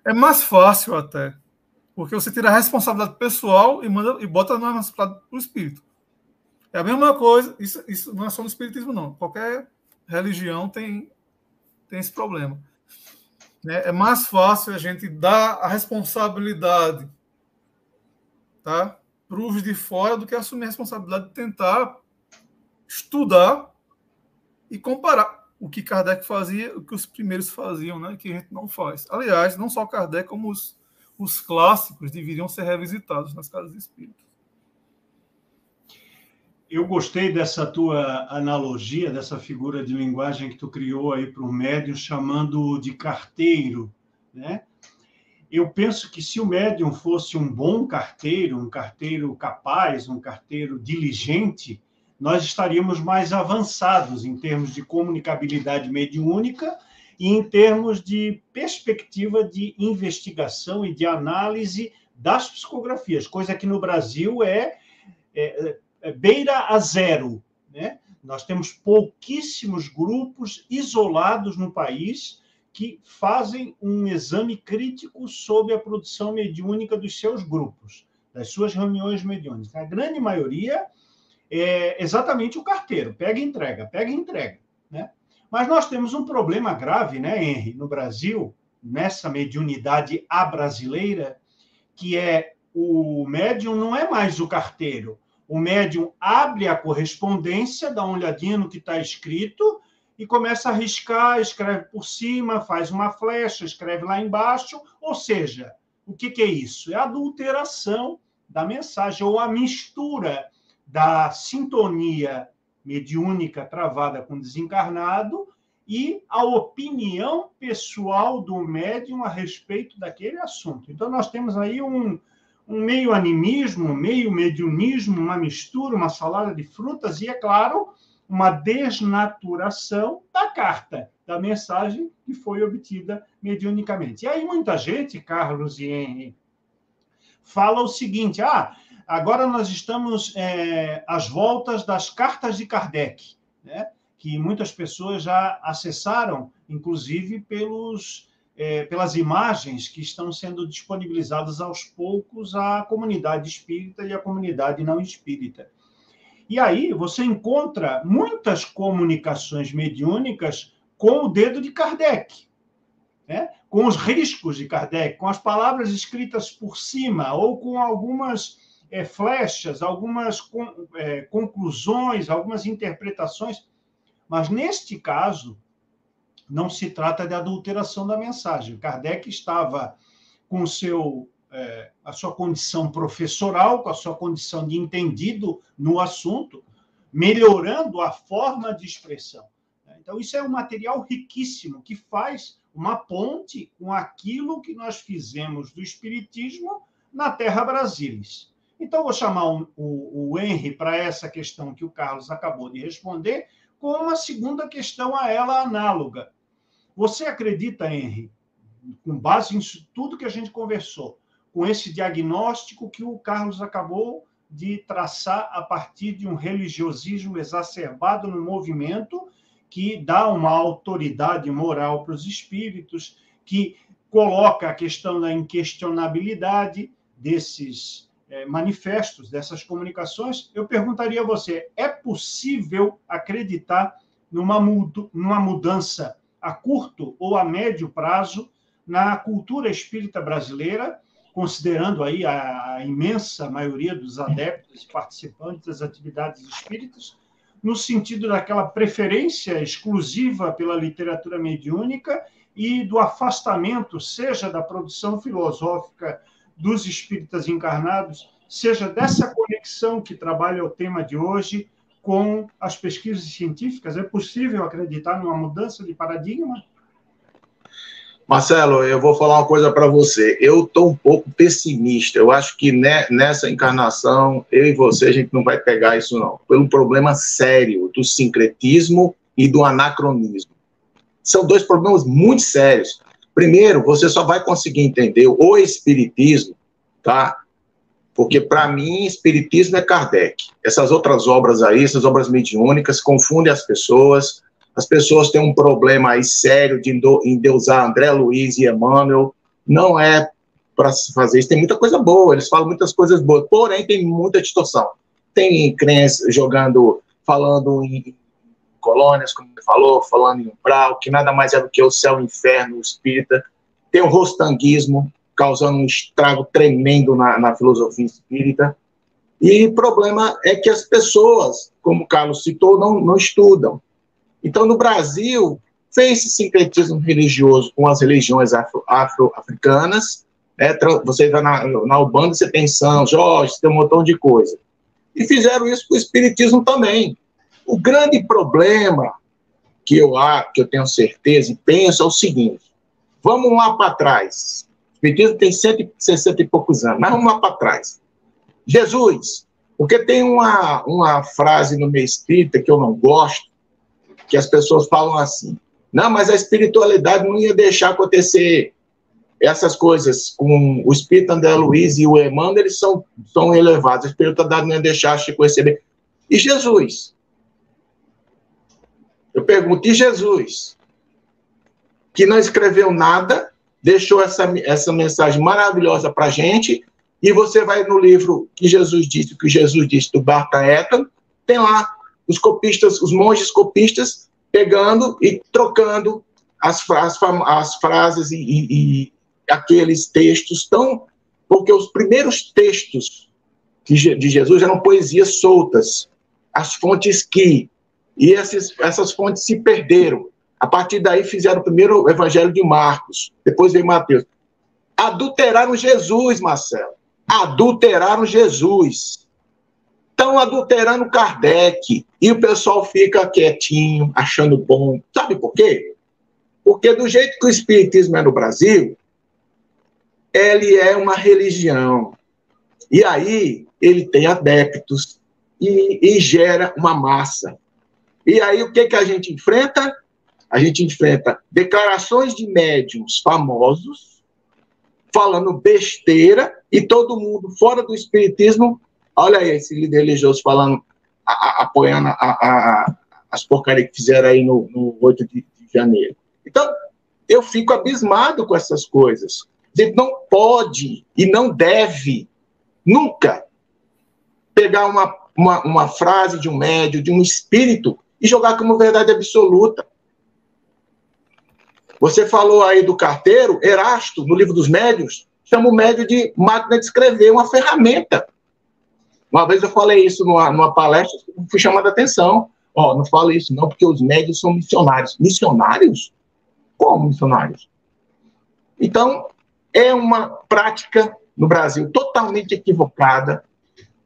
É mais fácil até, porque você tira a responsabilidade pessoal e bota na responsabilidade do espírito. É a mesma coisa, isso não é só no espiritismo, não. Qualquer religião tem esse problema. É mais fácil a gente dar a responsabilidade, tá, para os de fora do que assumir a responsabilidade de tentar estudar e comparar o que Kardec fazia, o que os primeiros faziam, né, que a gente não faz. Aliás, não só Kardec, como os clássicos deveriam ser revisitados nas casas espíritas. Eu gostei dessa tua analogia, dessa figura de linguagem que tu criou aí para o médium, chamando de carteiro, né? Eu penso que se o médium fosse um bom carteiro, um carteiro capaz, um carteiro diligente, nós estaríamos mais avançados em termos de comunicabilidade mediúnica e em termos de perspectiva de investigação e de análise das psicografias, coisa que no Brasil beira a zero, né? Nós temos pouquíssimos grupos isolados no país que fazem um exame crítico sobre a produção mediúnica dos seus grupos, das suas reuniões mediúnicas. A grande maioria é exatamente o carteiro, pega e entrega, né? Mas nós temos um problema grave, né, Henry, no Brasil, nessa mediunidade brasileira, que é o médium não é mais o carteiro. O médium abre a correspondência, dá uma olhadinha no que está escrito e começa a riscar, escreve por cima, faz uma flecha, escreve lá embaixo. Ou seja, o que é isso? É a adulteração da mensagem, ou a mistura da sintonia mediúnica travada com o desencarnado e a opinião pessoal do médium a respeito daquele assunto. Então, nós temos aí um meio animismo, meio mediunismo, uma mistura, uma salada de frutas e, é claro, uma desnaturação da carta, da mensagem que foi obtida mediunicamente. E aí muita gente, Carlos e Henry, fala o seguinte, agora nós estamos às voltas das cartas de Kardec, né? Que muitas pessoas já acessaram, inclusive pelas imagens que estão sendo disponibilizadas aos poucos à comunidade espírita e à comunidade não espírita. E aí você encontra muitas comunicações mediúnicas com o dedo de Kardec, né? Com os riscos de Kardec, com as palavras escritas por cima, ou com algumas flechas, algumas conclusões, algumas interpretações. Mas, neste caso, não se trata de adulteração da mensagem. Kardec estava com a sua condição professoral, com a sua condição de entendido no assunto, melhorando a forma de expressão. Então, isso é um material riquíssimo, que faz uma ponte com aquilo que nós fizemos do Espiritismo na Terra Brasilis. Então, vou chamar o Henry para essa questão que o Carlos acabou de responder, com uma segunda questão a ela análoga. Você acredita, Henry, com base nisso tudo que a gente conversou, com esse diagnóstico que o Carlos acabou de traçar a partir de um religiosismo exacerbado no movimento, que dá uma autoridade moral para os espíritos, que coloca a questão da inquestionabilidade desses manifestos, dessas comunicações? Eu perguntaria a você, é possível acreditar numa mudança a curto ou a médio prazo na cultura espírita brasileira, considerando aí a imensa maioria dos adeptos e participantes das atividades espíritas, no sentido daquela preferência exclusiva pela literatura mediúnica e do afastamento, seja da produção filosófica dos espíritas encarnados, seja dessa conexão que trabalha o tema de hoje com as pesquisas científicas? É possível acreditar numa mudança de paradigma? Marcelo, eu vou falar uma coisa para você. Eu estou um pouco pessimista. Eu acho que nessa encarnação, eu e você, a gente não vai pegar isso, não. Pelo problema sério do sincretismo e do anacronismo. São dois problemas muito sérios. Primeiro, você só vai conseguir entender o espiritismo, tá? Porque, para mim, espiritismo é Kardec. Essas outras obras aí, essas obras mediúnicas, confundem as pessoas. As pessoas têm um problema aí sério de endeusar André Luiz e Emmanuel. Não é para se fazer isso. Tem muita coisa boa, eles falam muitas coisas boas, porém tem muita distorção. Tem crença falando em colônias, como você falou, falando em umbral, que nada mais é do que o céu e o inferno, o espírita. Tem o rostanguismo, causando um estrago tremendo na filosofia espírita. E o problema é que as pessoas, como o Carlos citou, não estudam. Então, no Brasil, fez esse sincretismo religioso com as religiões afro-africanas. Você vai na Ubanda, você tem São Jorge, você tem um montão de coisa. E fizeram isso com o espiritismo também. O grande problema que eu tenho certeza e penso é o seguinte: vamos lá para trás. O espiritismo tem 160 e poucos anos, mas vamos lá para trás. Jesus, porque tem uma frase no meio espírita que eu não gosto, que as pessoas falam assim: não, mas a espiritualidade não ia deixar acontecer essas coisas com o espírito André Luiz e o Emmanuel, eles são elevados, a espiritualidade não ia deixar Chico receber. E Jesus? Eu pergunto, e Jesus? Que não escreveu nada, deixou essa mensagem maravilhosa para a gente, e você vai no livro que Jesus disse do Barta Eton, tem lá os copistas, os monges copistas, pegando e trocando as frases e aqueles textos porque os primeiros textos de Jesus eram poesias soltas, as fontes e essas fontes se perderam. A partir daí fizeram o primeiro Evangelho de Marcos, depois veio Mateus. Adulteraram Jesus, Marcelo. Adulteraram Jesus. Estão adulterando Kardec. E o pessoal fica quietinho, achando bom. Sabe por quê? Porque do jeito que o espiritismo é no Brasil, ele é uma religião. E aí ele tem adeptos e gera uma massa. E aí o que a gente enfrenta? A gente enfrenta declarações de médiuns famosos falando besteira e todo mundo fora do espiritismo. Olha aí esse líder religioso falando, apoiando as porcarias que fizeram aí no 8 de janeiro. Então, eu fico abismado com essas coisas. A gente não pode e não deve nunca pegar uma frase de um médium, de um espírito, e jogar como verdade absoluta. Você falou aí do carteiro, Erasto, no livro dos médiuns, chama o médium de máquina de escrever, uma ferramenta. Uma vez eu falei isso numa palestra, fui chamado a atenção. Não falo isso não, porque os médiuns são missionários. Missionários? Como missionários? Então, é uma prática no Brasil totalmente equivocada.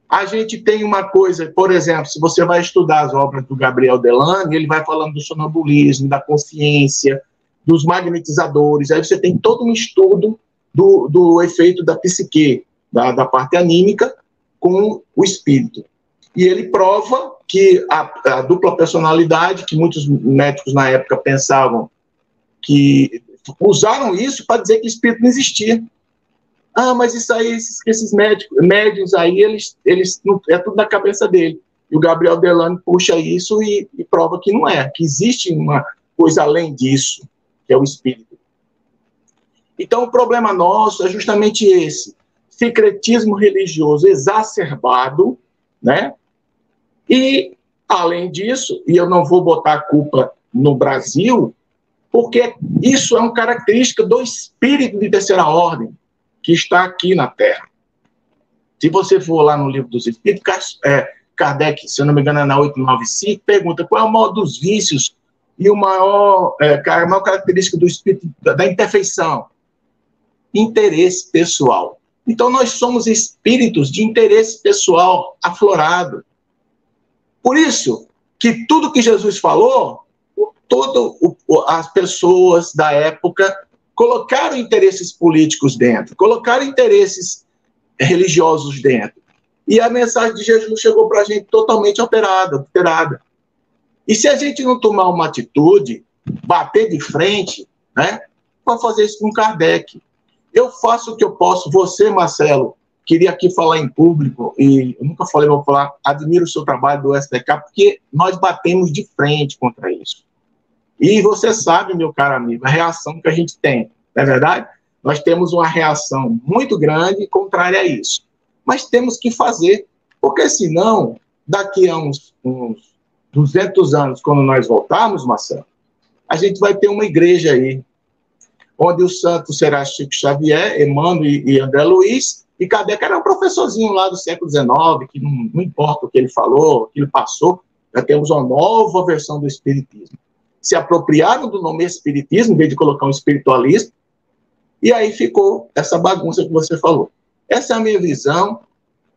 A gente tem uma coisa, por exemplo, se você vai estudar as obras do Gabriel Delany, ele vai falando do sonambulismo, da consciência, dos magnetizadores, aí você tem todo um estudo do efeito da psique, da parte anímica, com o espírito. E ele prova que a dupla personalidade, que muitos médicos na época pensavam que usaram isso para dizer que o espírito não existia. Mas isso aí, esses médiuns aí, eles é tudo na cabeça dele. E o Gabriel Delany puxa isso e prova que não é, que existe uma coisa além disso, que é o espírito. Então, o problema nosso é justamente esse, secretismo religioso exacerbado, né? E, além disso, e eu não vou botar a culpa no Brasil, porque isso é uma característica do espírito de terceira ordem, que está aqui na Terra. Se você for lá no livro dos Espíritos, Kardec, se eu não me engano, é na 895, pergunta qual é o maior dos vícios e a maior característica do espírito, da imperfeição. Interesse pessoal. Então, nós somos espíritos de interesse pessoal aflorado. Por isso, que tudo que Jesus falou, as pessoas da época colocaram interesses políticos dentro, colocaram interesses religiosos dentro. E a mensagem de Jesus chegou para a gente totalmente alterada. E se a gente não tomar uma atitude, bater de frente, né? Para fazer isso com Kardec. Eu faço o que eu posso. Você, Marcelo, queria aqui falar em público, e eu nunca falei, vou falar, admiro o seu trabalho do SDK, porque nós batemos de frente contra isso. E você sabe, meu caro amigo, a reação que a gente tem, não é verdade? Nós temos uma reação muito grande contrária a isso. Mas temos que fazer, porque senão, daqui a uns 200 anos, quando nós voltarmos, Marcelo, a gente vai ter uma igreja aí, onde o santo será Chico Xavier, Emmanuel e André Luiz, e Kardec era um professorzinho lá do século XIX, que não importa o que ele falou, o que ele passou, já temos uma nova versão do Espiritismo. Se apropriaram do nome Espiritismo, em vez de colocar um espiritualismo, e aí ficou essa bagunça que você falou. Essa é a minha visão.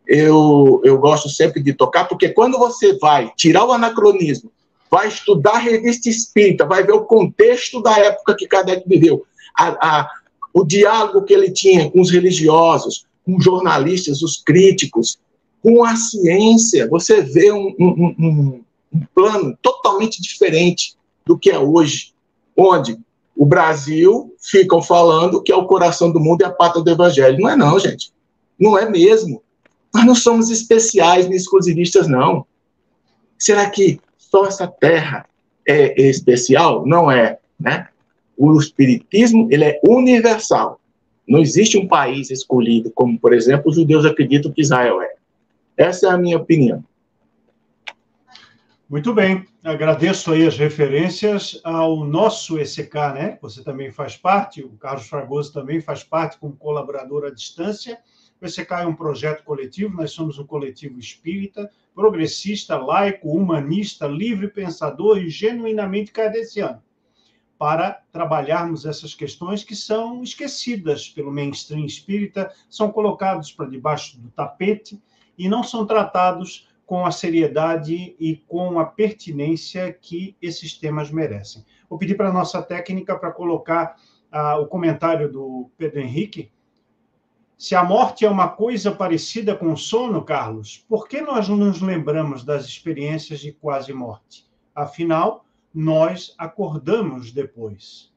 Eu gosto sempre de tocar, porque quando você vai tirar o anacronismo, vai estudar a revista espírita, vai ver o contexto da época que Kardec viveu, o diálogo que ele tinha com os religiosos, com os jornalistas, os críticos, com a ciência, você vê um plano totalmente diferente do que é hoje, onde o Brasil ficam falando que é o coração do mundo e a pátria do evangelho. Não é não, gente. Não é mesmo. Nós não somos especiais nem exclusivistas, não. Será que só essa terra é especial? Não é, né? O espiritismo, ele é universal. Não existe um país escolhido, como, por exemplo, os judeus acreditam que Israel é. Essa é a minha opinião. Muito bem, agradeço aí as referências ao nosso ECK, né? Você também faz parte, o Carlos Fragoso também faz parte como colaborador à distância. O ECK é um projeto coletivo, nós somos um coletivo espírita, progressista, laico, humanista, livre pensador e genuinamente kardeciano, para trabalharmos essas questões que são esquecidas pelo mainstream espírita, são colocados para debaixo do tapete e não são tratados com a seriedade e com a pertinência que esses temas merecem. Vou pedir para a nossa técnica para colocar o comentário do Pedro Henrique. Se a morte é uma coisa parecida com o sono, Carlos, por que nós não nos lembramos das experiências de quase morte? Afinal, nós acordamos depois.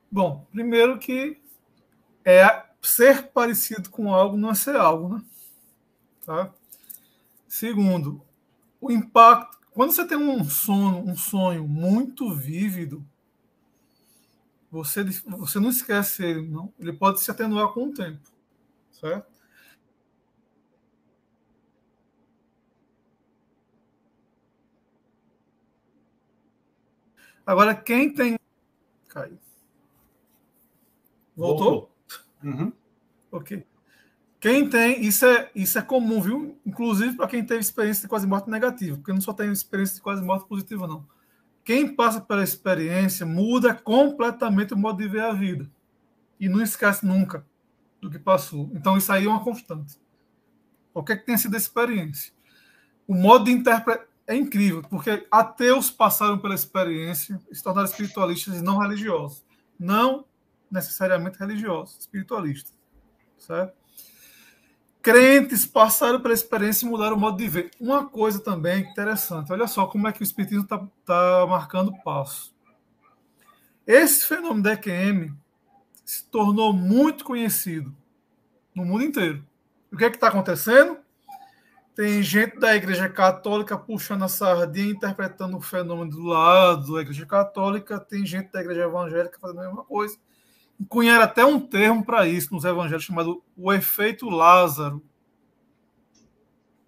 Bom, primeiro que ser parecido com algo não é ser algo, né? Tá? Segundo, o impacto. Quando você tem um sonho muito vívido, você não esquece ele, não. Ele pode se atenuar com o tempo, certo? Agora, quem tem... Caiu. Voltou? Uhum. Ok. Quem tem, isso é comum, viu? Inclusive para quem teve experiência de quase morte negativa, porque não só tem experiência de quase morte positiva, não. Quem passa pela experiência muda completamente o modo de ver a vida. E não esquece nunca do que passou. Então isso aí é uma constante. Qualquer que tenha sido a experiência. O modo de interpretar é incrível, porque ateus passaram pela experiência e se tornaram espiritualistas e não religiosos. Não necessariamente religiosos, espiritualistas. Certo? Crentes passaram pela experiência e mudaram o modo de ver. Uma coisa também interessante, olha só como é que o espiritismo está marcando passo. Esse fenômeno da EQM se tornou muito conhecido no mundo inteiro. O que é que está acontecendo? Tem gente da Igreja Católica puxando a sardinha, interpretando o fenômeno do lado da Igreja Católica, tem gente da Igreja Evangélica fazendo a mesma coisa. Cunharam até um termo para isso nos evangelhos, chamado o efeito Lázaro.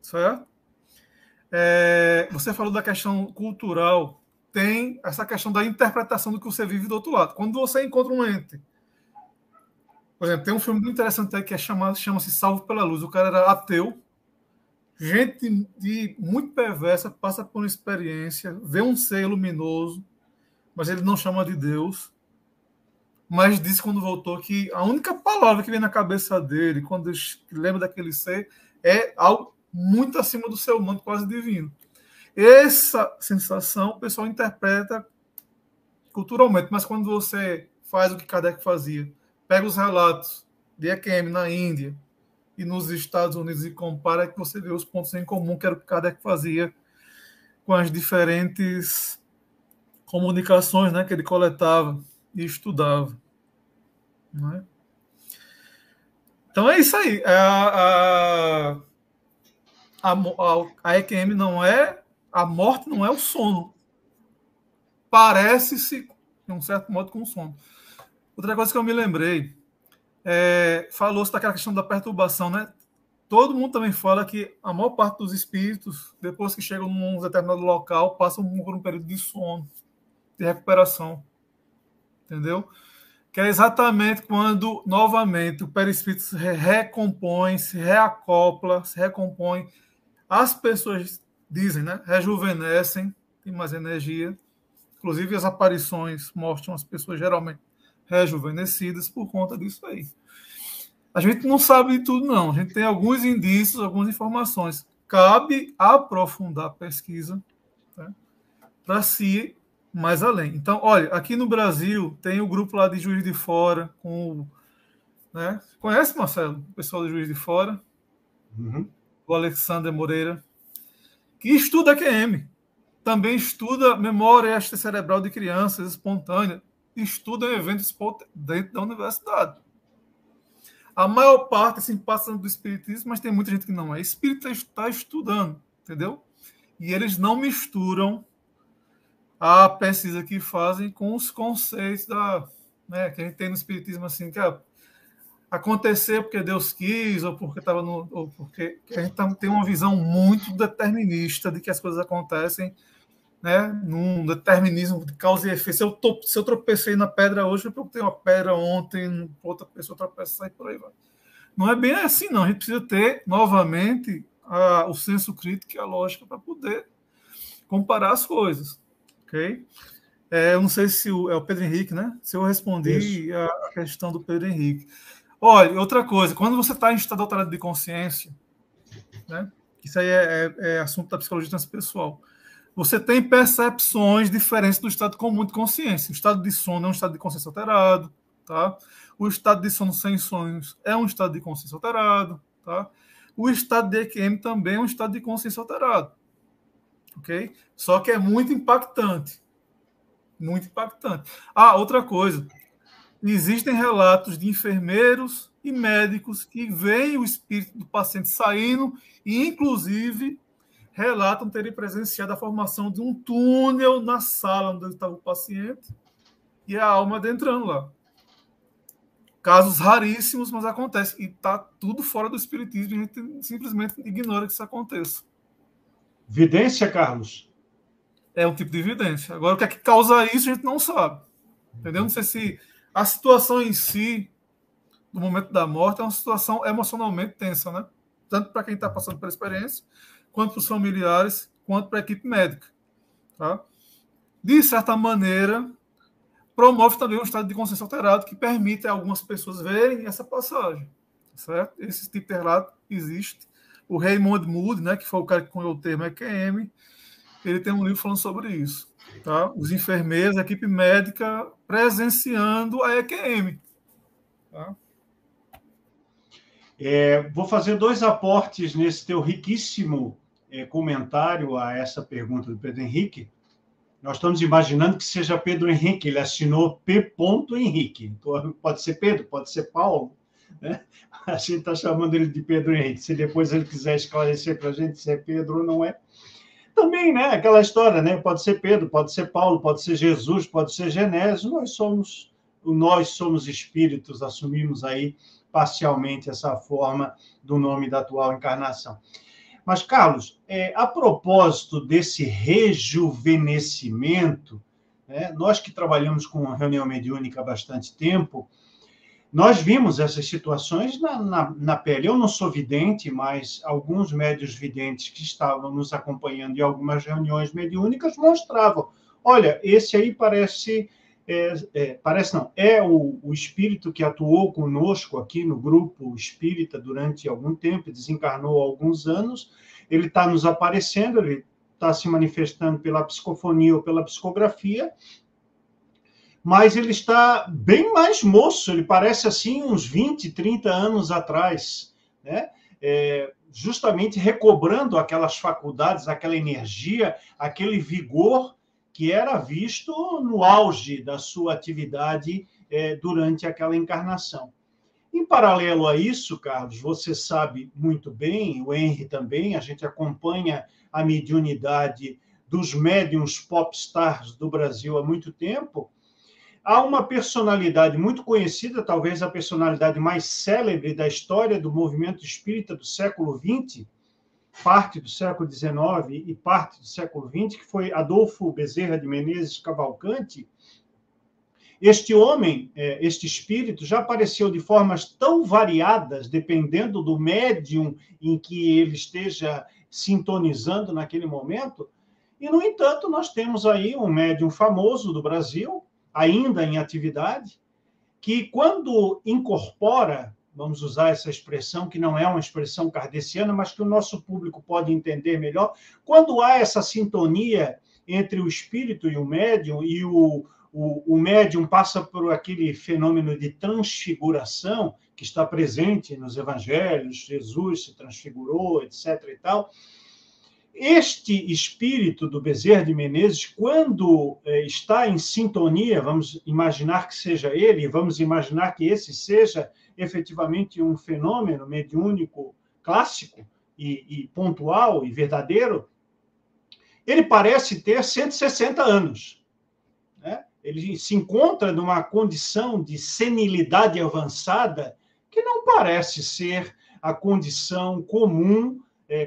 Certo? Você falou da questão cultural, tem essa questão da interpretação do que você vive do outro lado. Quando você encontra um ente, por exemplo, tem um filme muito interessante aí que chama-se Salvo pela Luz. O cara era ateu, gente muito perversa, passa por uma experiência, vê um ser luminoso, mas ele não chama de Deus. Mas disse quando voltou que a única palavra que vem na cabeça dele, quando ele lembra daquele ser, é algo muito acima do ser humano, quase divino. Essa sensação o pessoal interpreta culturalmente, mas quando você faz o que Kardec fazia, pega os relatos de EQM na Índia e nos Estados Unidos e compara, que você vê os pontos em comum, que era o que Kardec fazia com as diferentes comunicações, né, que ele coletava e estudava. Né? Então é isso aí. A EQM não é... A morte não é o sono. Parece-se, de um certo modo, com o sono. Outra coisa que eu me lembrei, falou-se daquela questão da perturbação, né? Todo mundo também fala que a maior parte dos espíritos, depois que chegam num determinado local, passam por um período de sono, de recuperação. Entendeu? Que é exatamente quando, novamente, o perispírito se recompõe, se reacopla, se recompõe. As pessoas dizem, né? Rejuvenescem, tem mais energia. Inclusive, as aparições mostram as pessoas geralmente rejuvenescidas por conta disso aí. A gente não sabe de tudo, não. A gente tem alguns indícios, algumas informações. Cabe aprofundar a pesquisa, tá? Para se ir mais além. Então, olha, aqui no Brasil tem o grupo lá de Juiz de Fora, né? Conhece, Marcelo, o pessoal de Juiz de Fora? Uhum. O Alexander Moreira, que estuda QM. Também estuda memória extracerebral de crianças espontânea. Estuda eventos dentro da universidade. A maior parte, assim, passa do espiritismo, mas tem muita gente que não é espírita, está estudando, entendeu? E eles não misturam a pesquisa que fazem com os conceitos né, que a gente tem no espiritismo, assim, que acontecer porque Deus quis, ou porque estava ou porque a gente tem uma visão muito determinista de que as coisas acontecem, né, num determinismo de causa e efeito. Se eu tropecei na pedra hoje, foi porque eu tenho uma pedra ontem, outra pessoa tropeça e por aí vai. Não é bem assim, não. A gente precisa ter, novamente, o senso crítico e a lógica para poder comparar as coisas. Ok? Eu não sei se é o Pedro Henrique, né? Se eu respondi a questão do Pedro Henrique. Olha, outra coisa, quando você está em estado alterado de consciência, né? Isso aí é assunto da psicologia transpessoal. Você tem percepções diferentes do estado comum de consciência. O estado de sono é um estado de consciência alterado, tá? O estado de sono sem sonhos é um estado de consciência alterado, tá? O estado de EQM também é um estado de consciência alterado, ok? Só que é muito impactante. Muito impactante. Outra coisa. Existem relatos de enfermeiros e médicos que veem o espírito do paciente saindo e, inclusive, relatam terem presenciado a formação de um túnel na sala onde estava o paciente e a alma adentrando lá. Casos raríssimos, mas acontece. E está tudo fora do espiritismo e a gente simplesmente ignora que isso aconteça. Vidência, Carlos? É um tipo de evidência. Agora, o que é que causa isso, a gente não sabe. Entendeu? Não sei se a situação em si, no momento da morte, é uma situação emocionalmente tensa, né? Tanto para quem está passando pela experiência, quanto para os familiares, quanto para a equipe médica. Tá? De certa maneira, promove também um estado de consciência alterado que permite a algumas pessoas verem essa passagem. Certo? Esse tipo de relato existe. O Raymond Moody, né, que foi o cara que cunhou o termo EQM, ele tem um livro falando sobre isso. Tá? Os enfermeiros, a equipe médica presenciando a EQM. Tá? Vou fazer 2 aportes nesse teu riquíssimo comentário a essa pergunta do Pedro Henrique. Nós estamos imaginando que seja Pedro Henrique, ele assinou P. Henrique. Então, pode ser Pedro, pode ser Paulo, né? A gente está chamando ele de Pedro Henrique. Se depois ele quiser esclarecer para a gente se é Pedro ou não é. Também, né? Aquela história, né? Pode ser Pedro, pode ser Paulo, pode ser Jesus, pode ser Genésio. Nós somos espíritos, assumimos aí parcialmente essa forma do nome da atual encarnação. Mas, Carlos, a propósito desse rejuvenescimento, né, nós que trabalhamos com reunião mediúnica há bastante tempo, nós vimos essas situações na pele. Eu não sou vidente, mas alguns médios videntes que estavam nos acompanhando em algumas reuniões mediúnicas mostravam, olha, esse aí parece não, é o espírito que atuou conosco aqui no grupo espírita durante algum tempo, desencarnou há alguns anos, ele está nos aparecendo, ele está se manifestando pela psicofonia ou pela psicografia, mas ele está bem mais moço, ele parece assim uns 20, 30 anos atrás, né? justamente recobrando aquelas faculdades, aquela energia, aquele vigor que era visto no auge da sua atividade durante aquela encarnação. Em paralelo a isso, Carlos, você sabe muito bem, o Henry também, a gente acompanha a mediunidade dos médiuns popstars do Brasil há muito tempo. Há uma personalidade muito conhecida, talvez a personalidade mais célebre da história do movimento espírita do século XX, parte do século XIX e parte do século XX, que foi Adolfo Bezerra de Menezes Cavalcanti. Este homem, este espírito, já apareceu de formas tão variadas, dependendo do médium em que ele esteja sintonizando naquele momento. E, no entanto, nós temos aí um médium famoso do Brasil, ainda em atividade, que quando incorpora, vamos usar essa expressão, que não é uma expressão kardeciana, mas que o nosso público pode entender melhor, quando há essa sintonia entre o espírito e o médium, e o médium passa por aquele fenômeno de transfiguração que está presente nos evangelhos, Jesus se transfigurou, etc. e tal. Este espírito do Bezerra de Menezes, quando está em sintonia, vamos imaginar que seja ele, vamos imaginar que esse seja efetivamente um fenômeno mediúnico clássico e pontual e verdadeiro, ele parece ter 160 anos. Né? Ele se encontra numa condição de senilidade avançada que não parece ser a condição comum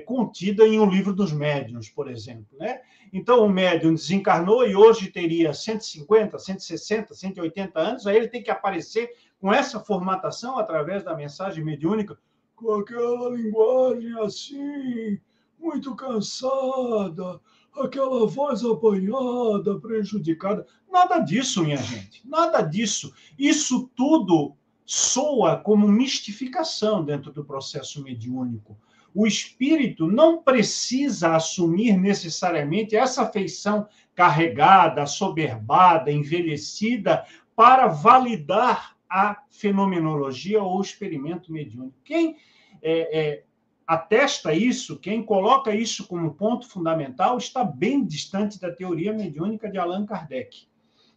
contida em um livro dos médiuns, por exemplo. Né? Então, o médium desencarnou e hoje teria 150, 160, 180 anos, aí ele tem que aparecer com essa formatação através da mensagem mediúnica, com aquela linguagem assim, muito cansada, aquela voz apanhada, prejudicada. Nada disso, minha gente, nada disso. Isso tudo soa como mistificação dentro do processo mediúnico. O espírito não precisa assumir necessariamente essa feição carregada, assoberbada, envelhecida, para validar a fenomenologia ou o experimento mediúnico. Quem atesta isso, quem coloca isso como ponto fundamental, está bem distante da teoria mediúnica de Allan Kardec,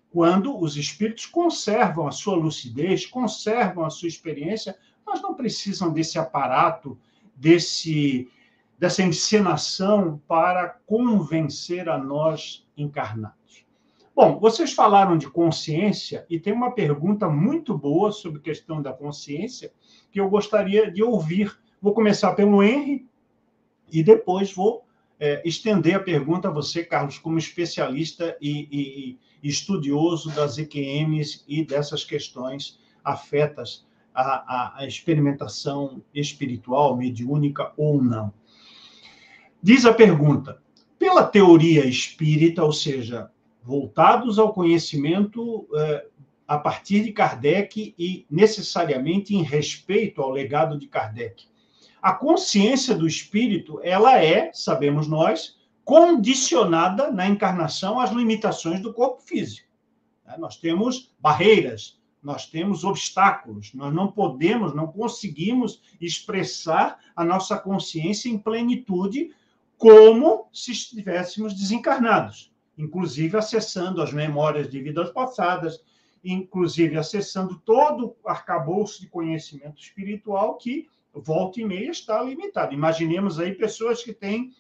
quando os espíritos conservam a sua lucidez, conservam a sua experiência, mas não precisam desse aparato, dessa encenação para convencer a nós encarnados. Bom, vocês falaram de consciência e tem uma pergunta muito boa sobre a questão da consciência que eu gostaria de ouvir. Vou começar pelo Henry e depois vou estender a pergunta a você, Carlos, como especialista e estudioso das EQMs e dessas questões afetas à experimentação espiritual, mediúnica ou não. Diz a pergunta, pela teoria espírita, ou seja, voltados ao conhecimento a partir de Kardec e necessariamente em respeito ao legado de Kardec, a consciência do espírito, ela sabemos nós, condicionada na encarnação às limitações do corpo físico. Nós temos barreiras, nós temos obstáculos, nós não podemos, não conseguimos expressar a nossa consciência em plenitude como se estivéssemos desencarnados, inclusive acessando as memórias de vidas passadas, inclusive acessando todo o arcabouço de conhecimento espiritual que, volta e meia, está limitado. Imaginemos aí pessoas que têm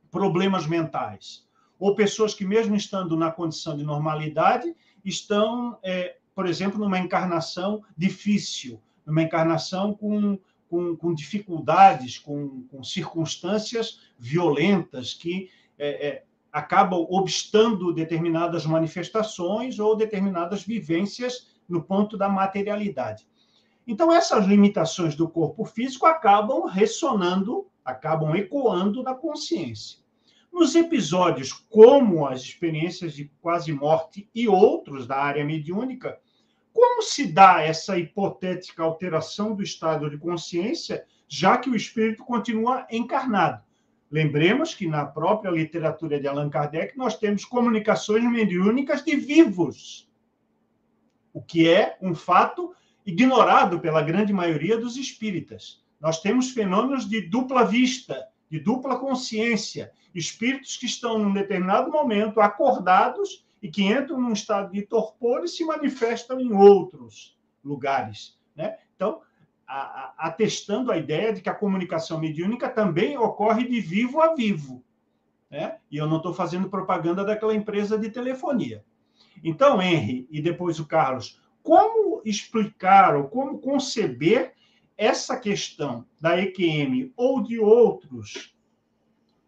problemas mentais, ou pessoas que, mesmo estando na condição de normalidade, estão, por exemplo, numa encarnação difícil, numa encarnação com dificuldades, com circunstâncias violentas que acabam obstando determinadas manifestações ou determinadas vivências no ponto da materialidade. Então, essas limitações do corpo físico acabam ressonando, acabam ecoando na consciência. Nos episódios como as experiências de quase morte e outros da área mediúnica, como se dá essa hipotética alteração do estado de consciência, já que o espírito continua encarnado? Lembremos que na própria literatura de Allan Kardec nós temos comunicações mediúnicas de vivos, o que é um fato ignorado pela grande maioria dos espíritas. Nós temos fenômenos de dupla vista, de dupla consciência, espíritos que estão num determinado momento acordados e que entram num estado de torpor e se manifestam em outros lugares, né? Então, atestando a ideia de que a comunicação mediúnica também ocorre de vivo a vivo, né? E eu não estou fazendo propaganda daquela empresa de telefonia. Então, Henry e depois o Carlos, como explicar ou como conceber essa questão da EQM ou de outros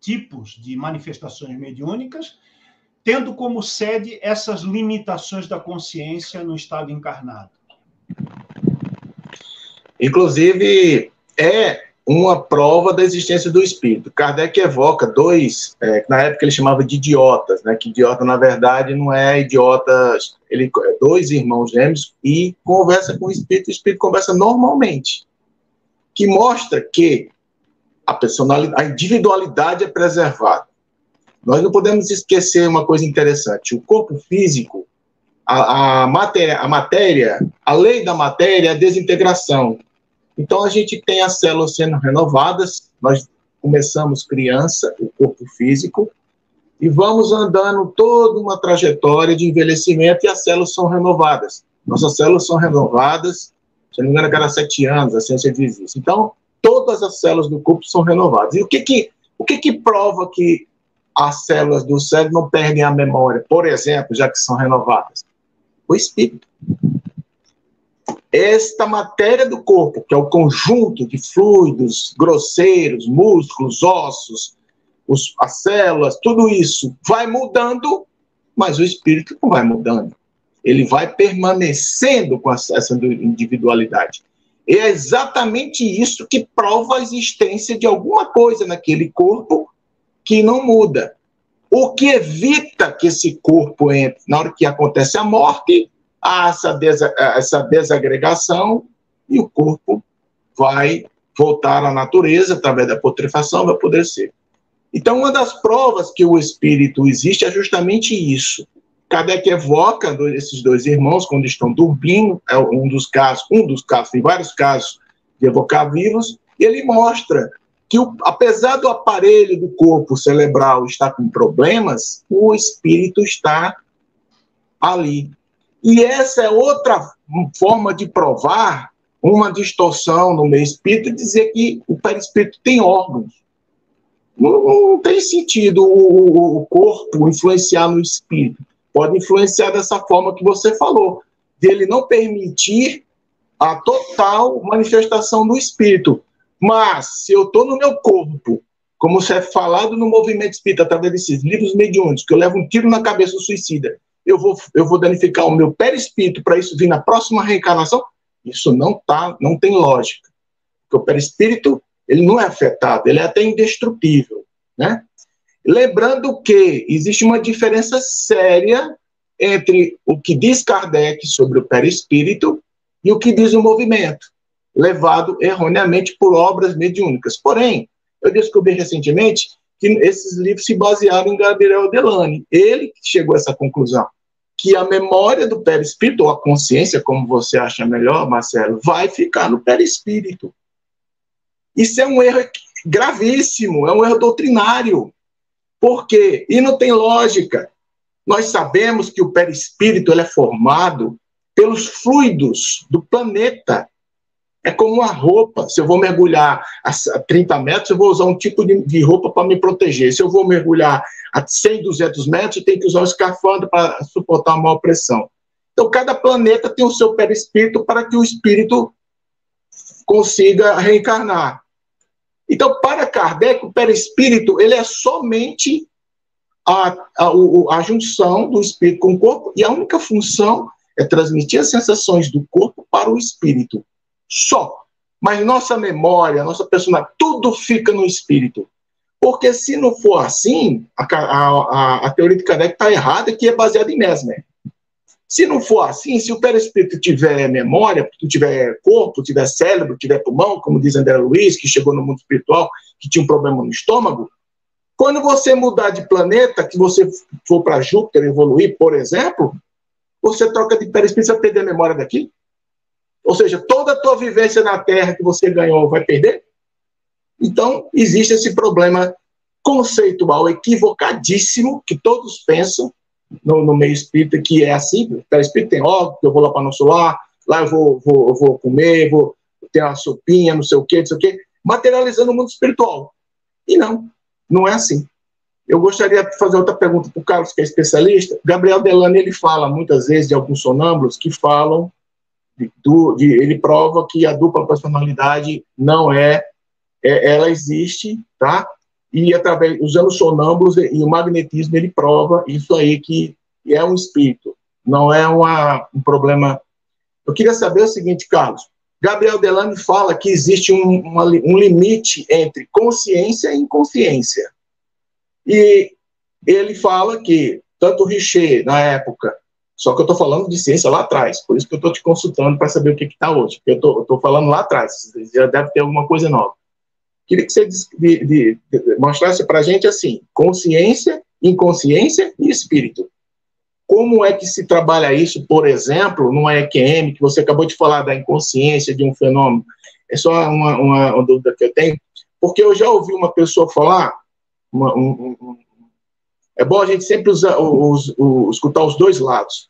tipos de manifestações mediúnicas, tendo como sede essas limitações da consciência no estado encarnado? Inclusive, é uma prova da existência do espírito. Kardec evoca dois, na época ele chamava de idiotas, né? Que idiota, na verdade, não é idiota, ele é dois irmãos gêmeos e conversa com o espírito conversa normalmente, que mostra que a individualidade é preservada. Nós não podemos esquecer uma coisa interessante: o corpo físico, a matéria, a lei da matéria é a desintegração. Então, a gente tem as células sendo renovadas, nós começamos criança, o corpo físico, e vamos andando toda uma trajetória de envelhecimento e as células são renovadas. Nossas células são renovadas, se não me engano, a cada 7 anos, a ciência diz isso. Então, todas as células do corpo são renovadas. E o que prova que as células do cérebro não perdem a memória, por exemplo, já que são renovadas? O espírito. Esta matéria do corpo, que é o conjunto de fluidos grosseiros, músculos, ossos, as células, tudo isso vai mudando, mas o espírito não vai mudando. Ele vai permanecendo com essa individualidade. E é exatamente isso que prova a existência de alguma coisa naquele corpo que não muda. O que evita que esse corpo entre, na hora que acontece a morte, há essa desagregação e o corpo vai voltar à natureza, através da putrefação, vai poder ser. Então, uma das provas que o espírito existe é justamente isso. Kardec evoca esses dois irmãos quando estão dormindo, é um dos casos, tem vários casos de evocar vivos, e ele mostra que, apesar do aparelho do corpo cerebral estar com problemas, o espírito está ali. E essa é outra forma de provar uma distorção no meio espírita, dizer que o perispírito tem órgãos. Não tem sentido o corpo influenciar no espírito. Pode influenciar dessa forma que você falou, de ele não permitir a total manifestação do espírito. Mas, se eu estou no meu corpo, como é falado no movimento espírita, através desses livros mediúnicos, que eu levo um tiro na cabeça do suicida, eu vou danificar o meu perispírito para isso vir na próxima reencarnação, isso não tem lógica. Porque o perispírito, ele não é afetado, ele é até indestrutível, né? Lembrando que existe uma diferença séria entre o que diz Kardec sobre o perispírito e o que diz o movimento, levado erroneamente por obras mediúnicas. Porém, eu descobri recentemente que esses livros se basearam em Gabriel Delany. Ele chegou a essa conclusão, que a memória do perispírito, ou a consciência, como você acha melhor, Marcelo, vai ficar no perispírito. Isso é um erro gravíssimo, é um erro doutrinário. Por quê? E não tem lógica. Nós sabemos que o perispírito ele é formado pelos fluidos do planeta. É como uma roupa. Se eu vou mergulhar a 30 metros, eu vou usar um tipo de roupa para me proteger. Se eu vou mergulhar a 100, 200 metros, eu tenho que usar um escafandro para suportar a maior pressão. Então, cada planeta tem o seu perispírito para que o espírito consiga reencarnar. Então, para Kardec, o perispírito ele é somente a junção do espírito com o corpo, e a única função é transmitir as sensações do corpo para o espírito. Só. Mas nossa memória, nossa personalidade, tudo fica no espírito. Porque se não for assim, a teoria de Kardec está errada, que é baseada em Mesmer. Se não for assim, se o perispírito tiver memória, tiver corpo, tiver cérebro, tiver pulmão, como diz André Luiz, que chegou no mundo espiritual, que tinha um problema no estômago, quando você mudar de planeta, que você for para Júpiter, evoluir, por exemplo, você troca de perispírito, você vai perder a memória daqui? Ou seja, toda a tua vivência na Terra que você ganhou vai perder? Então, existe esse problema conceitual equivocadíssimo que todos pensam no meio espírita, que é assim, o espírita tem óbvio, eu vou lá para nosso lar, lá eu vou comer, vou ter uma sopinha, não sei o quê, materializando o mundo espiritual. E não é assim. Eu gostaria de fazer outra pergunta para o Carlos, que é especialista. Gabriel Delano, ele fala muitas vezes de alguns sonâmbulos que falam, ele prova que a dupla personalidade não ela existe, tá? E usando sonâmbulos e o magnetismo, ele prova isso aí, que é um espírito, não é um problema. Eu queria saber o seguinte, Carlos. Gabriel Delano fala que existe um limite entre consciência e inconsciência. E ele fala que, tanto o Richer, na época, só que eu estou falando de ciência lá atrás, por isso que eu estou te consultando para saber o que está hoje. Eu estou falando lá atrás, já deve ter alguma coisa nova. Queria que você mostrasse para a gente assim, consciência, inconsciência e espírito. Como é que se trabalha isso, por exemplo, numa EQM, que você acabou de falar da inconsciência de um fenômeno? É só uma dúvida que eu tenho, porque eu já ouvi uma pessoa falar, é bom a gente sempre escutar os dois lados.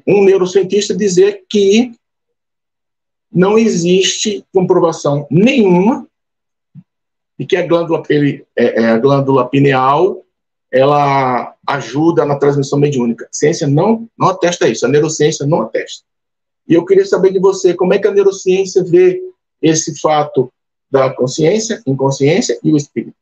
Um neurocientista dizer que não existe comprovação nenhuma de que a glândula pineal ela ajuda na transmissão mediúnica. A ciência não atesta isso, a neurociência não atesta. E eu queria saber de você, como é que a neurociência vê esse fato da consciência, inconsciência e o espírito?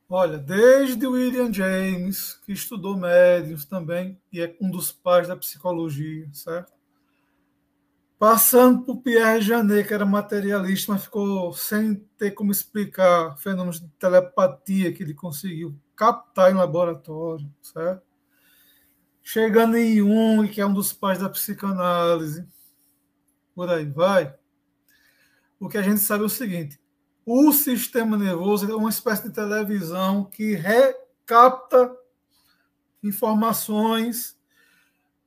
Olha, desde o William James, que estudou médiuns também, e é um dos pais da psicologia, certo? Passando por Pierre Janet, que era materialista, mas ficou sem ter como explicar fenômenos de telepatia que ele conseguiu captar em laboratório, certo? Chegando em Jung, que é um dos pais da psicanálise, por aí vai. O que a gente sabe é o seguinte: o sistema nervoso é uma espécie de televisão que recapta informações,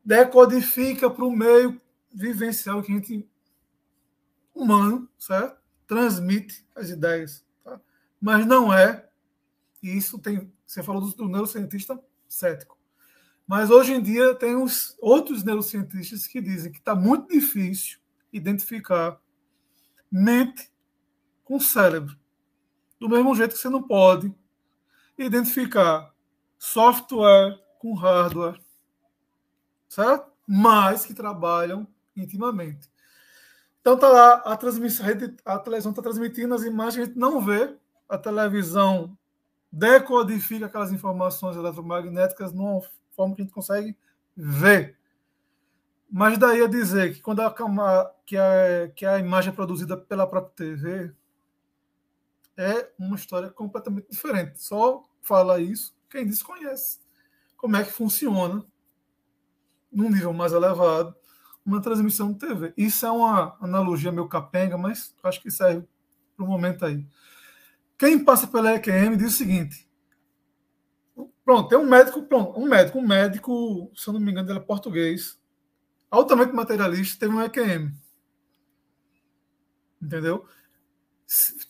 decodifica para o meio vivencial que a gente humano, certo? Transmite as ideias, tá? Mas não é, e isso tem, você falou do neurocientista cético, mas hoje em dia tem outros neurocientistas que dizem que está muito difícil identificar mente com cérebro, do mesmo jeito que você não pode identificar software com hardware, certo? Mas que trabalham intimamente. Então está lá a transmissão, a televisão está transmitindo as imagens, a gente não vê, a televisão decodifica aquelas informações eletromagnéticas numa forma que a gente consegue ver. Mas daí a dizer que quando que a imagem é produzida pela própria TV é uma história completamente diferente. Só fala isso quem desconhece como é que funciona num nível mais elevado uma transmissão de TV. Isso é uma analogia meio capenga, mas acho que serve para o momento aí. Quem passa pela EQM diz o seguinte: pronto, tem um médico, se eu não me engano, ele é português, altamente materialista, teve um EQM. Entendeu?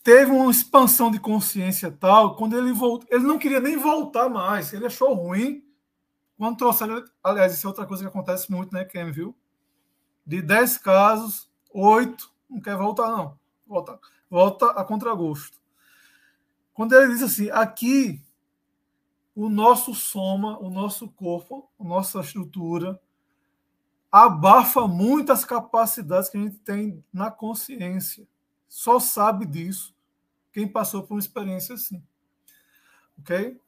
Teve uma expansão de consciência tal, quando ele voltou, ele não queria nem voltar mais, ele achou ruim. Quando trouxeram, aliás, isso é outra coisa que acontece muito, né, EQM, viu? De 10 casos, 8 não quer voltar, não. Volta a contragosto. Quando ele diz assim, aqui, o nosso soma, o nosso corpo, a nossa estrutura, abafa muitas capacidades que a gente tem na consciência. Só sabe disso quem passou por uma experiência assim. Ok?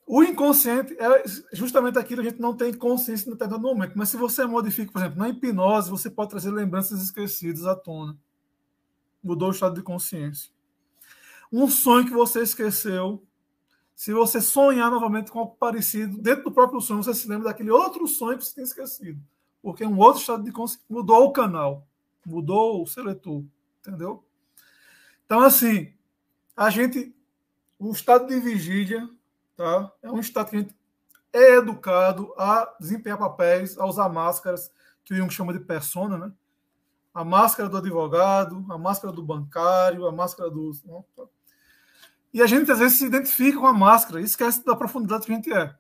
O inconsciente é justamente aquilo que a gente não tem consciência em determinado momento. Mas se você modifica, por exemplo, na hipnose, você pode trazer lembranças esquecidas à tona. Mudou o estado de consciência. Um sonho que você esqueceu, se você sonhar novamente com algo parecido, dentro do próprio sonho, você se lembra daquele outro sonho que você tinha esquecido. Porque é um outro estado de consciência. Mudou o canal, mudou o seletor. Entendeu? Então, assim, o estado de vigília, tá? É um estado que a gente é educado a desempenhar papéis, a usar máscaras, que o Jung chama de persona, né? A máscara do advogado, a máscara do bancário, a máscara do... E a gente, às vezes, se identifica com a máscara e esquece da profundidade que a gente é.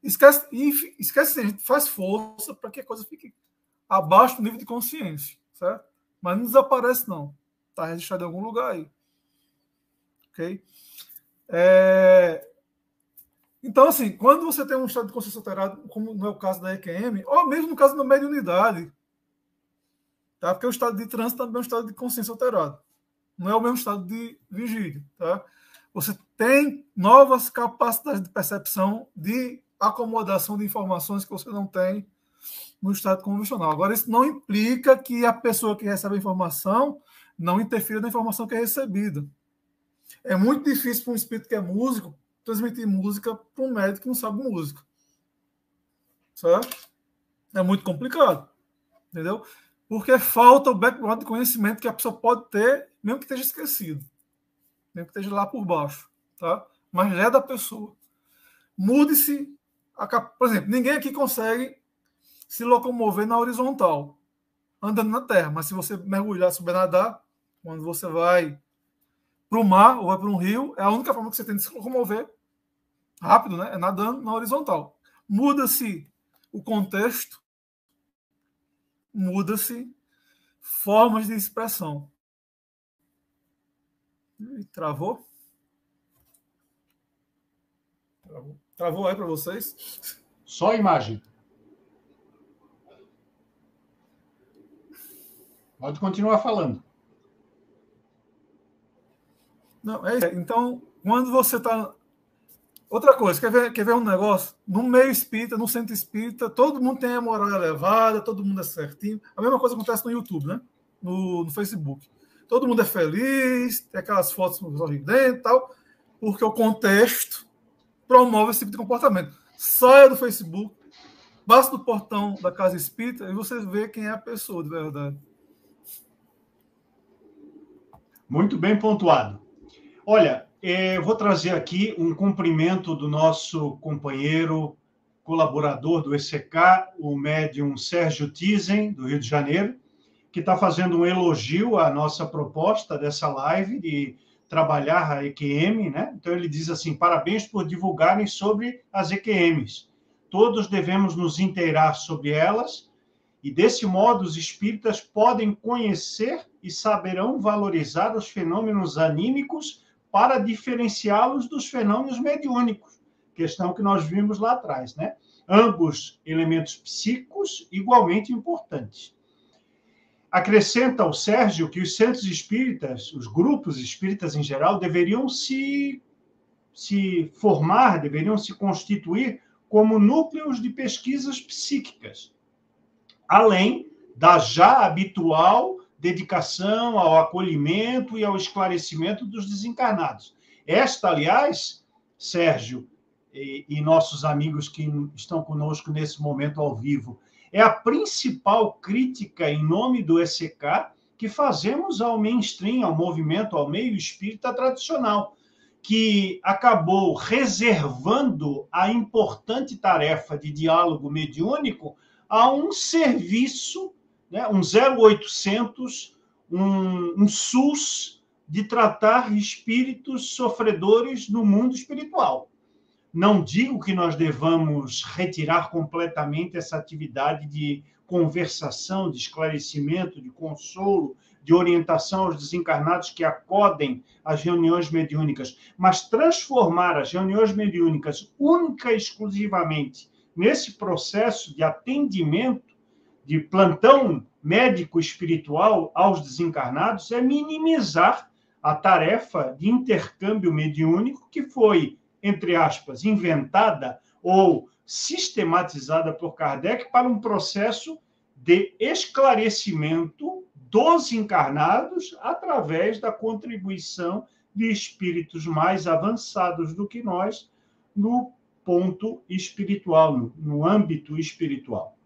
Esquece, a gente faz força para que a coisa fique abaixo do nível de consciência, certo? Mas não desaparece, não. Está registrado em algum lugar aí. Ok? Então, assim, quando você tem um estado de consciência alterado, como no é o caso da EQM, ou mesmo no caso da mediunidade, tá? Porque o estado de transe também é um estado de consciência alterado. Não é o mesmo estado de vigília, tá? Você tem novas capacidades de percepção, de acomodação de informações que você não tem no estado convencional. Agora, isso não implica que a pessoa que recebe a informação não interfira na informação que é recebida. É muito difícil para um espírito que é músico transmitir música para um médico que não sabe música. Certo? É muito complicado. Entendeu? Porque falta o background de conhecimento que a pessoa pode ter, mesmo que esteja esquecido. Mesmo que esteja lá por baixo. Tá? Mas é da pessoa. Mude-se. Por exemplo, ninguém aqui consegue se locomover na horizontal, andando na terra. Mas se você mergulhar, souber nadar, quando você vai para o mar ou vai para um rio, é a única forma que você tem de se locomover rápido, né? É nadando na horizontal. Muda-se o contexto, muda-se formas de expressão. Travou? Travou aí para vocês? Só a imagem. Pode continuar falando. Não, é isso. Então, quando você está... Outra coisa, quer ver um negócio? No meio espírita, no centro espírita, todo mundo tem a moral elevada, todo mundo é certinho. A mesma coisa acontece no YouTube, né? No Facebook. Todo mundo é feliz, tem aquelas fotos sorridentes e tal, porque o contexto promove esse tipo de comportamento. Saia do Facebook, passe do portão da casa espírita e você vê quem é a pessoa de verdade. Muito bem pontuado. Olha, eu vou trazer aqui um cumprimento do nosso companheiro, colaborador do ECK, o médium Sérgio Tizen, do Rio de Janeiro, que está fazendo um elogio à nossa proposta dessa live de trabalhar a EQM, né? Então ele diz assim: parabéns por divulgarem sobre as EQMs. Todos devemos nos inteirar sobre elas e, desse modo, os espíritas podem conhecer e saberão valorizar os fenômenos anímicos para diferenciá-los dos fenômenos mediúnicos, questão que nós vimos lá atrás, né? Ambos elementos psíquicos igualmente importantes. Acrescenta o Sérgio que os centros espíritas, os grupos espíritas em geral, deveriam se formar, deveriam se constituir como núcleos de pesquisas psíquicas, além da já habitual dedicação ao acolhimento e ao esclarecimento dos desencarnados. Esta, aliás, Sérgio e nossos amigos que estão conosco nesse momento ao vivo, é a principal crítica em nome do ECK que fazemos ao mainstream, ao movimento, ao meio espírita tradicional, que acabou reservando a importante tarefa de diálogo mediúnico a um serviço, né, um 0800, um SUS de tratar espíritos sofredores no mundo espiritual. Não digo que nós devamos retirar completamente essa atividade de conversação, de esclarecimento, de consolo, de orientação aos desencarnados que acodem às reuniões mediúnicas, mas transformar as reuniões mediúnicas única e exclusivamente nesse processo de atendimento, de plantão médico espiritual aos desencarnados, é minimizar a tarefa de intercâmbio mediúnico que foi, entre aspas, inventada ou sistematizada por Kardec para um processo de esclarecimento dos encarnados através da contribuição de espíritos mais avançados do que nós no ponto espiritual, no âmbito espiritual.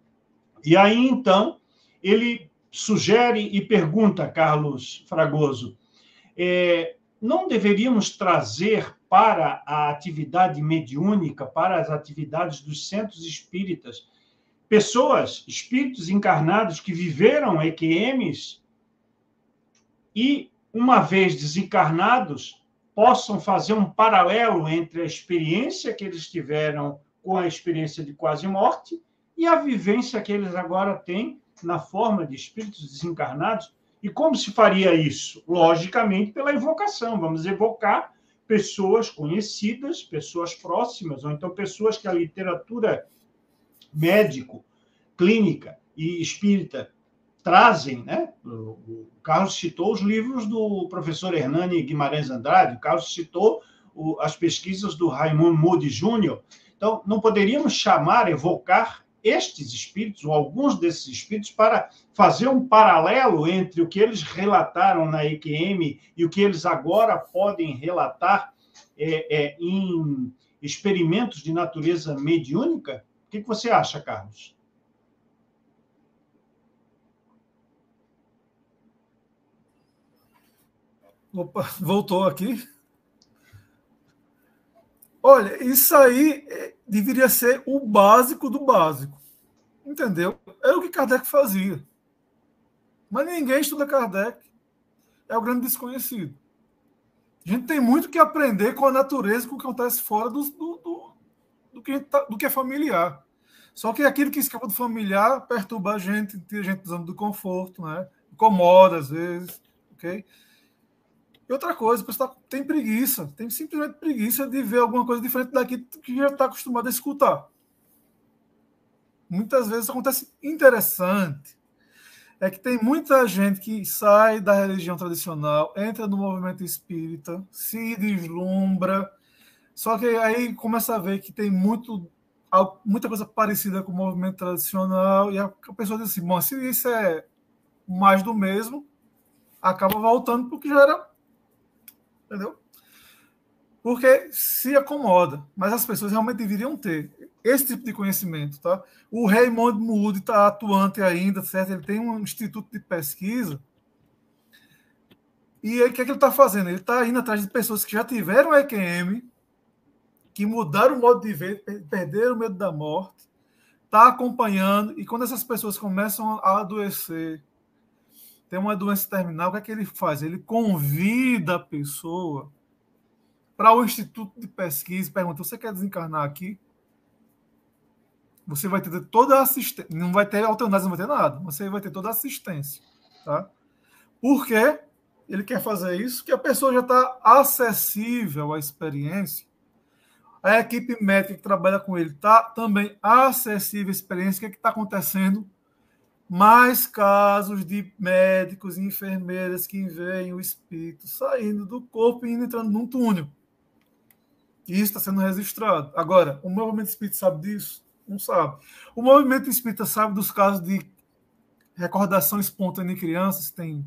E aí, então, ele sugere e pergunta, Carlos Fragoso, não deveríamos trazer para a atividade mediúnica, para as atividades dos centros espíritas, pessoas, espíritos encarnados que viveram EQMs e, uma vez desencarnados, possam fazer um paralelo entre a experiência que eles tiveram com a experiência de quase morte e a vivência que eles agora têm na forma de espíritos desencarnados. E como se faria isso? Logicamente, pela evocação. Vamos evocar pessoas conhecidas, pessoas próximas, ou então pessoas que a literatura médico, clínica e espírita trazem, né? O Carlos citou os livros do professor Hernani Guimarães Andrade, o Carlos citou as pesquisas do Raimundo Moody Júnior. Então, não poderíamos chamar, evocar estes espíritos, ou alguns desses espíritos, para fazer um paralelo entre o que eles relataram na EQM e o que eles agora podem relatar em experimentos de natureza mediúnica? O que você acha, Carlos? Opa, voltou aqui. Olha, isso aí deveria ser o básico do básico. Entendeu? Era o que Kardec fazia. Mas ninguém estuda Kardec. É o grande desconhecido. A gente tem muito que aprender com a natureza, com o que acontece fora do que é familiar. Só que aquilo que escapa do familiar perturba a gente, tira a gente da zona do conforto, né? Incomoda às vezes. Ok? E outra coisa, o pessoal tem preguiça, tem simplesmente preguiça de ver alguma coisa diferente daquilo que já está acostumado a escutar. Muitas vezes acontece interessante, é que tem muita gente que sai da religião tradicional, entra no movimento espírita, se deslumbra, só que aí começa a ver que tem muita coisa parecida com o movimento tradicional, e a pessoa diz assim, bom, se isso é mais do mesmo, acaba voltando para o que já era. Entendeu? Porque se acomoda, mas as pessoas realmente deveriam ter esse tipo de conhecimento, tá? O Raymond Moody está atuante ainda, certo? Ele tem um instituto de pesquisa e aí, o que é que ele está fazendo? Ele está indo atrás de pessoas que já tiveram EQM, que mudaram o modo de ver, perderam o medo da morte, está acompanhando, e quando essas pessoas começam a adoecer, tem uma doença terminal, o que é que ele faz? Ele convida a pessoa para o Instituto de Pesquisa e pergunta, você quer desencarnar aqui? Você vai ter toda a assistência, não vai ter eutanásia, não vai ter nada, você vai ter toda a assistência. Tá? Por que ele quer fazer isso? Porque a pessoa já está acessível à experiência, a equipe médica que trabalha com ele está também acessível à experiência, o que está acontecendo? Mais casos de médicos e enfermeiras que veem o espírito saindo do corpo e entrando num túnel. E isso está sendo registrado. Agora, o movimento espírita sabe disso? Não sabe. O movimento espírita sabe dos casos de recordação espontânea em crianças, tem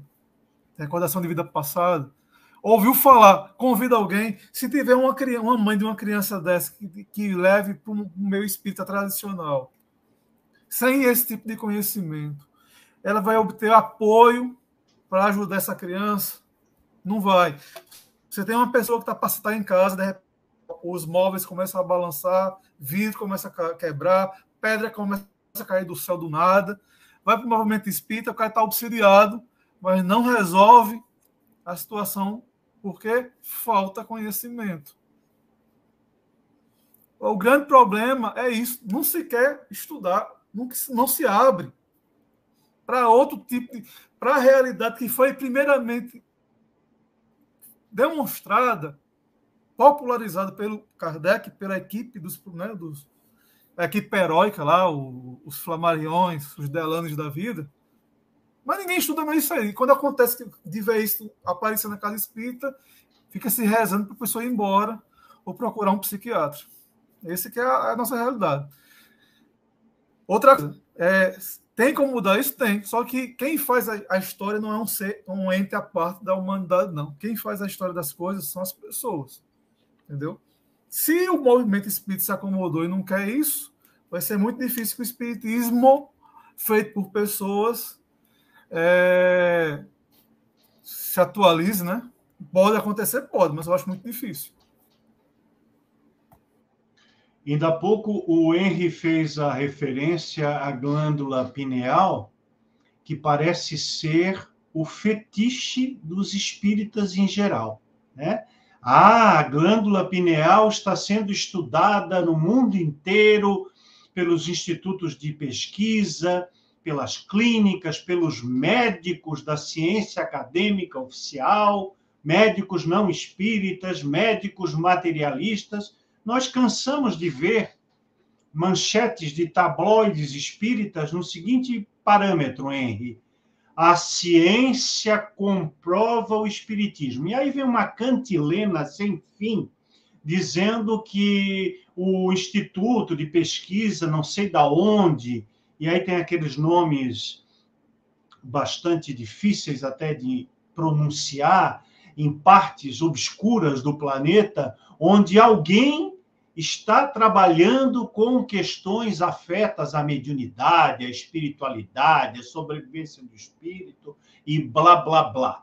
recordação de vida passada. Ouviu falar, convida alguém, se tiver uma mãe de uma criança dessa que leve para o meio espírita tradicional, sem esse tipo de conhecimento, ela vai obter apoio para ajudar essa criança? Não vai. Você tem uma pessoa que está em casa, de repente, os móveis começam a balançar, vidro começa a quebrar, pedra começa a cair do céu do nada, vai para o movimento espírita, o cara está obsidiado, mas não resolve a situação porque falta conhecimento. O grande problema é isso, não se quer estudar, não se abre para outro tipo para a realidade que foi primeiramente demonstrada, popularizada pelo Kardec, pela equipe a equipe heróica lá, os Flamariões, os Delanes da vida, mas ninguém estuda mais isso aí. Quando acontece de ver isso aparecer na casa espírita, fica se rezando para a pessoa ir embora ou procurar um psiquiatra. Esse que é a nossa realidade. Outra coisa, tem como mudar isso? Tem. Só que quem faz a história não é um ente à parte da humanidade, não. Quem faz a história das coisas são as pessoas. Entendeu? Se o movimento espírita se acomodou e não quer isso, vai ser muito difícil que o espiritismo, feito por pessoas, se atualize, né? Pode acontecer? Pode, mas eu acho muito difícil. Ainda há pouco o Henry fez a referência à glândula pineal, que parece ser o fetiche dos espíritas em geral, né? A glândula pineal está sendo estudada no mundo inteiro pelos institutos de pesquisa, pelas clínicas, pelos médicos da ciência acadêmica oficial, médicos não espíritas, médicos materialistas. Nós cansamos de ver manchetes de tabloides espíritas no seguinte parâmetro, Henry: a ciência comprova o espiritismo. E aí vem uma cantilena sem fim, dizendo que o instituto de pesquisa, não sei da onde, e aí tem aqueles nomes bastante difíceis até de pronunciar, em partes obscuras do planeta, onde alguém está trabalhando com questões afetas à mediunidade, à espiritualidade, à sobrevivência do espírito e blá, blá, blá.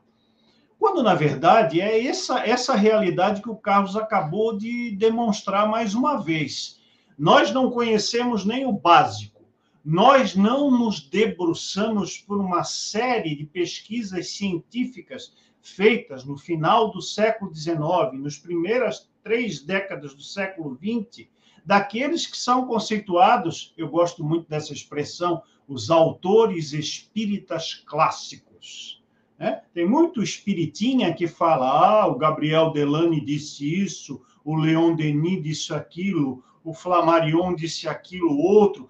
Quando, na verdade, é essa realidade que o Carlos acabou de demonstrar mais uma vez. Nós não conhecemos nem o básico. Nós não nos debruçamos por uma série de pesquisas científicas feitas no final do século XIX, nas primeiras 3 décadas do século XX, daqueles que são conceituados, eu gosto muito dessa expressão, os autores espíritas clássicos. Né? Tem muito espiritinha que fala, o Gabriel Delany disse isso, o Leon Denis disse aquilo, o Flammarion disse aquilo, outro,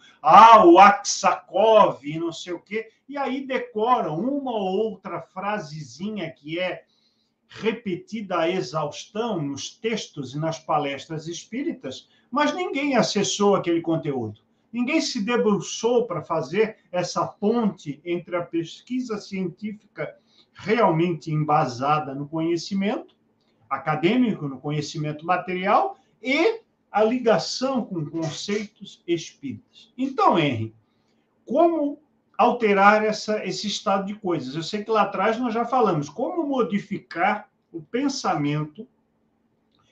o Aksakov, não sei o quê, e aí decoram uma ou outra frasezinha que é repetida à exaustão nos textos e nas palestras espíritas, mas ninguém acessou aquele conteúdo. Ninguém se debruçou para fazer essa ponte entre a pesquisa científica realmente embasada no conhecimento acadêmico, no conhecimento material, e a ligação com conceitos espíritas. Então, Henry, como alterar esse estado de coisas? Eu sei que lá atrás nós já falamos como modificar o pensamento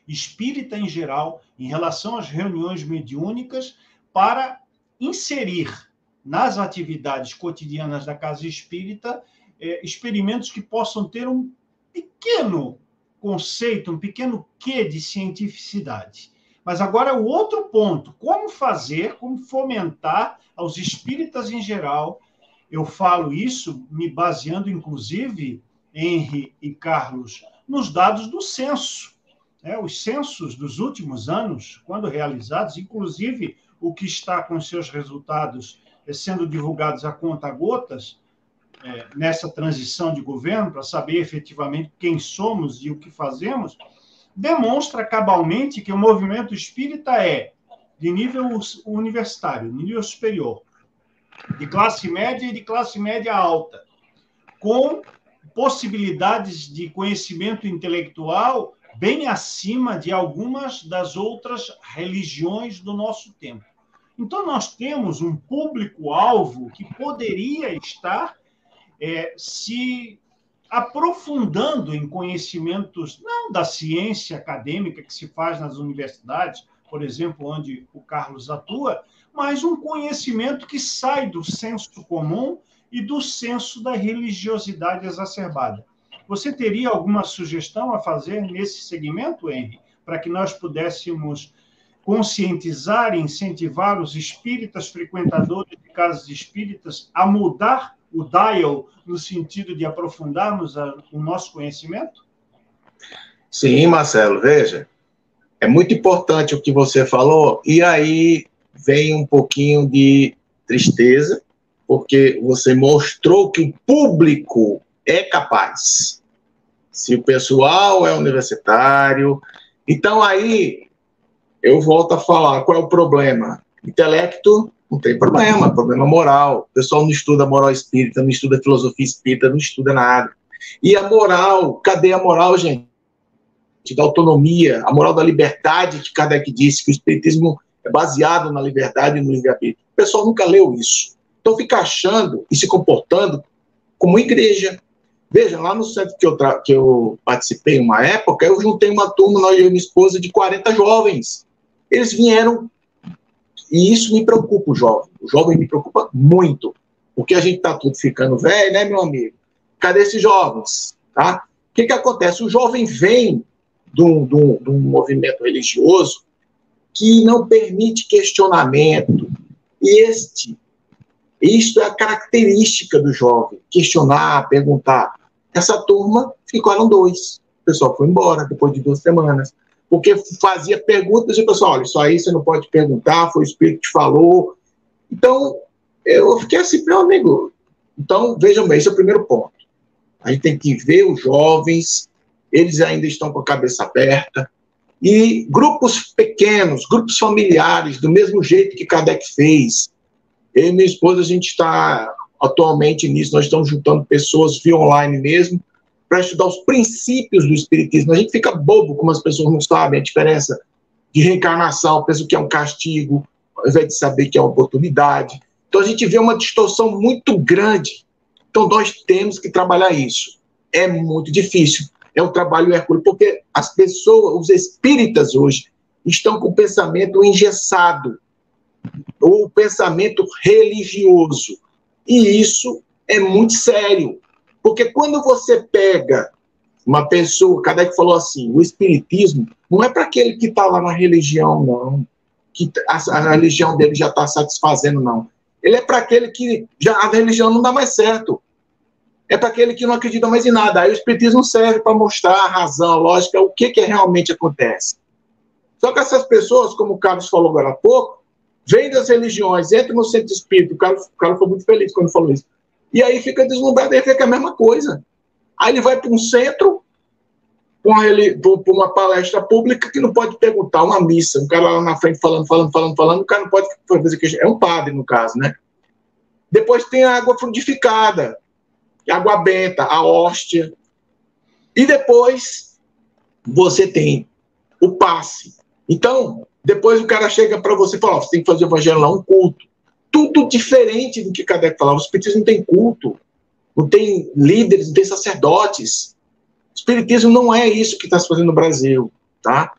espírita em geral em relação às reuniões mediúnicas para inserir nas atividades cotidianas da casa espírita experimentos que possam ter um pequeno conceito, um pequeno quê de cientificidade. Mas agora o outro ponto, como fazer, como fomentar aos espíritas em geral. Eu falo isso me baseando, inclusive, Henry e Carlos, nos dados do censo. Os censos dos últimos anos, quando realizados, inclusive o que está com seus resultados sendo divulgados a conta-gotas, nessa transição de governo, para saber efetivamente quem somos e o que fazemos, demonstra cabalmente que o movimento espírita é de nível universitário, nível superior, de classe média e de classe média alta, com possibilidades de conhecimento intelectual bem acima de algumas das outras religiões do nosso tempo. Então, nós temos um público-alvo que poderia estar se aprofundando em conhecimentos, não da ciência acadêmica que se faz nas universidades, por exemplo, onde o Carlos atua, mas um conhecimento que sai do senso comum e do senso da religiosidade exacerbada. Você teria alguma sugestão a fazer nesse segmento, Henry, para que nós pudéssemos conscientizar e incentivar os espíritas frequentadores de casas espíritas a mudar o dial no sentido de aprofundarmos o nosso conhecimento? Sim, Marcelo, veja, é muito importante o que você falou, e aí vem um pouquinho de tristeza, porque você mostrou que o público é capaz. Se o pessoal é universitário, então aí eu volto a falar, qual é o problema? Intelecto, não tem problema, problema moral. O pessoal não estuda moral espírita, não estuda filosofia espírita, não estuda nada. E a moral, cadê a moral, gente? Da autonomia, a moral da liberdade, que Kardec disse que o espiritismo é baseado na liberdade e no livre-arbítrio. O pessoal nunca leu isso. Então fica achando e se comportando como igreja. Veja, lá no centro que eu participei uma época, eu juntei uma turma, nós e minha esposa, de 40 jovens. Eles vieram, e isso me preocupa, o jovem. O jovem me preocupa muito, porque a gente está tudo ficando velho, né, meu amigo? Cadê esses jovens? Tá? O que acontece? O jovem vem de um movimento religioso que não permite questionamento. E isto é a característica do jovem, questionar, perguntar. Essa turma ficaram 2. O pessoal foi embora depois de 2 semanas. Porque fazia perguntas e o pessoal, olha, isso aí você não pode perguntar, foi o Espírito que falou. Então, eu fiquei assim, meu amigo. Então, vejam bem, esse é o primeiro ponto. A gente tem que ver os jovens, eles ainda estão com a cabeça aberta. E grupos pequenos, grupos familiares, do mesmo jeito que Kardec fez. Eu e minha esposa, a gente está atualmente nisso, nós estamos juntando pessoas via online mesmo, para estudar os princípios do Espiritismo. A gente fica bobo, como as pessoas não sabem a diferença de reencarnação, pensam que é um castigo, ao invés de saber que é uma oportunidade. Então a gente vê uma distorção muito grande. Então nós temos que trabalhar isso. É muito difícil. É um trabalho hercúleo, porque as pessoas, os espíritas hoje, estão com o pensamento engessado, o pensamento religioso. E isso é muito sério. Porque quando você pega uma pessoa, Kardec falou assim, o espiritismo não é para aquele que está lá na religião, não. Que a religião dele já está satisfazendo, não. Ele é para aquele que já a religião não dá mais certo. É para aquele que não acredita mais em nada. Aí o espiritismo serve para mostrar a razão, a lógica, o que realmente acontece. Só que essas pessoas, como o Carlos falou agora há pouco, vêm das religiões, entram no centro espírita, o Carlos foi muito feliz quando falou isso. E aí fica deslumbrado, aí fica a mesma coisa. Aí ele vai para um centro, para uma palestra pública que não pode perguntar, uma missa, um cara lá na frente falando, o cara não pode fazer questão. É um padre, no caso, né? Depois tem a água frutificada, a água benta, a hóstia. E depois você tem o passe. Então, depois o cara chega para você e fala, você tem que fazer o evangelho lá, um culto. Tudo diferente do que Kardec falava. O espiritismo não tem culto, não tem líderes, não tem sacerdotes. O espiritismo não é isso que está se fazendo no Brasil, tá?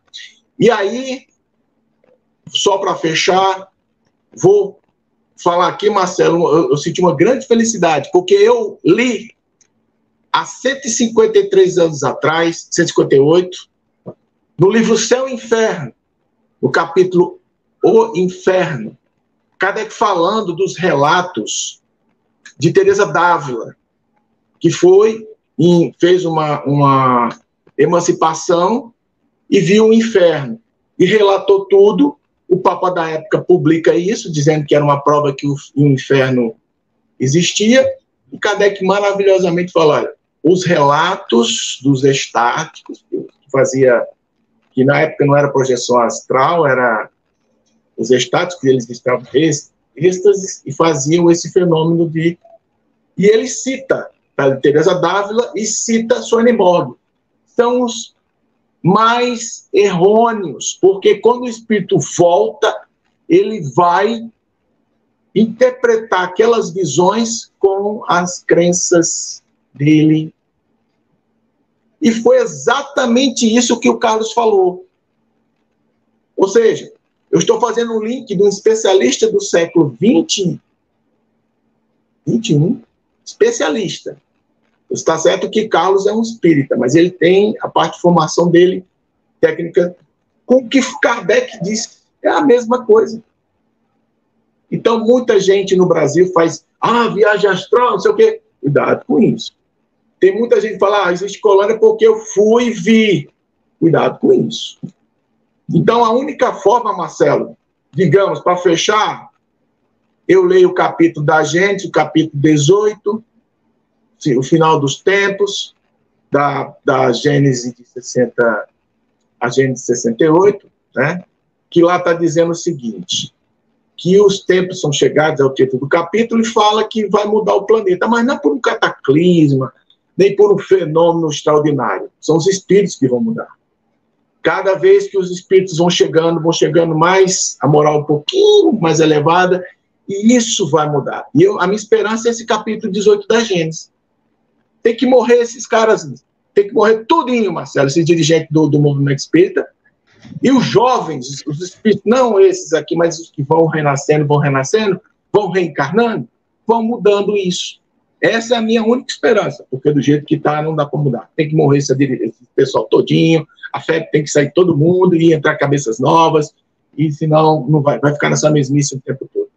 E aí, só para fechar, vou falar aqui, Marcelo, eu senti uma grande felicidade, porque eu li há 153 anos atrás, 158, no livro Céu e Inferno, no capítulo O Inferno, Kardec falando dos relatos de Teresa d'Ávila, que foi e fez uma emancipação e viu o inferno. E relatou tudo. O Papa da época publica isso, dizendo que era uma prova que o inferno existia. E Kardec maravilhosamente fala, olha, os relatos dos estáticos, que na época não era projeção astral, era os estáticos, que eles estavam êxtases e faziam esse fenômeno de... E ele cita Teresa d'Ávila e cita Swedenborg. São os mais errôneos, porque quando o espírito volta, ele vai interpretar aquelas visões com as crenças dele. E foi exatamente isso que o Carlos falou. Ou seja, eu estou fazendo um link de um especialista do século XX, 21, especialista. Está certo que Carlos é um espírita, mas ele tem a parte de formação dele, técnica, com o que Kardec disse, é a mesma coisa. Então, muita gente no Brasil faz, viagem astral, não sei o quê. Cuidado com isso. Tem muita gente que fala, existe colônia porque eu fui e vi. Cuidado com isso. Então, a única forma, Marcelo, digamos, para fechar, eu leio o capítulo da Gênesis, o capítulo 18, o final dos tempos, da Gênesis de 60, a Gênesis 68, né? Que lá está dizendo o seguinte, que os tempos são chegados, é o título do capítulo, e fala que vai mudar o planeta, mas não é por um cataclisma, nem por um fenômeno extraordinário. São os espíritos que vão mudar. Cada vez que os espíritos vão chegando mais, a moral um pouquinho mais elevada, e isso vai mudar. E a minha esperança é esse capítulo 18 da Gênesis. Tem que morrer esses caras, tem que morrer tudinho, Marcelo, esse dirigente do movimento espírita. E os jovens, os espíritos, não esses aqui, mas os que vão renascendo, vão reencarnando, vão mudando isso. Essa é a minha única esperança, porque do jeito que está, não dá para mudar. Tem que morrer esse pessoal todinho, a fé tem que sair todo mundo e entrar cabeças novas, e senão não vai ficar nessa mesmice o tempo todo.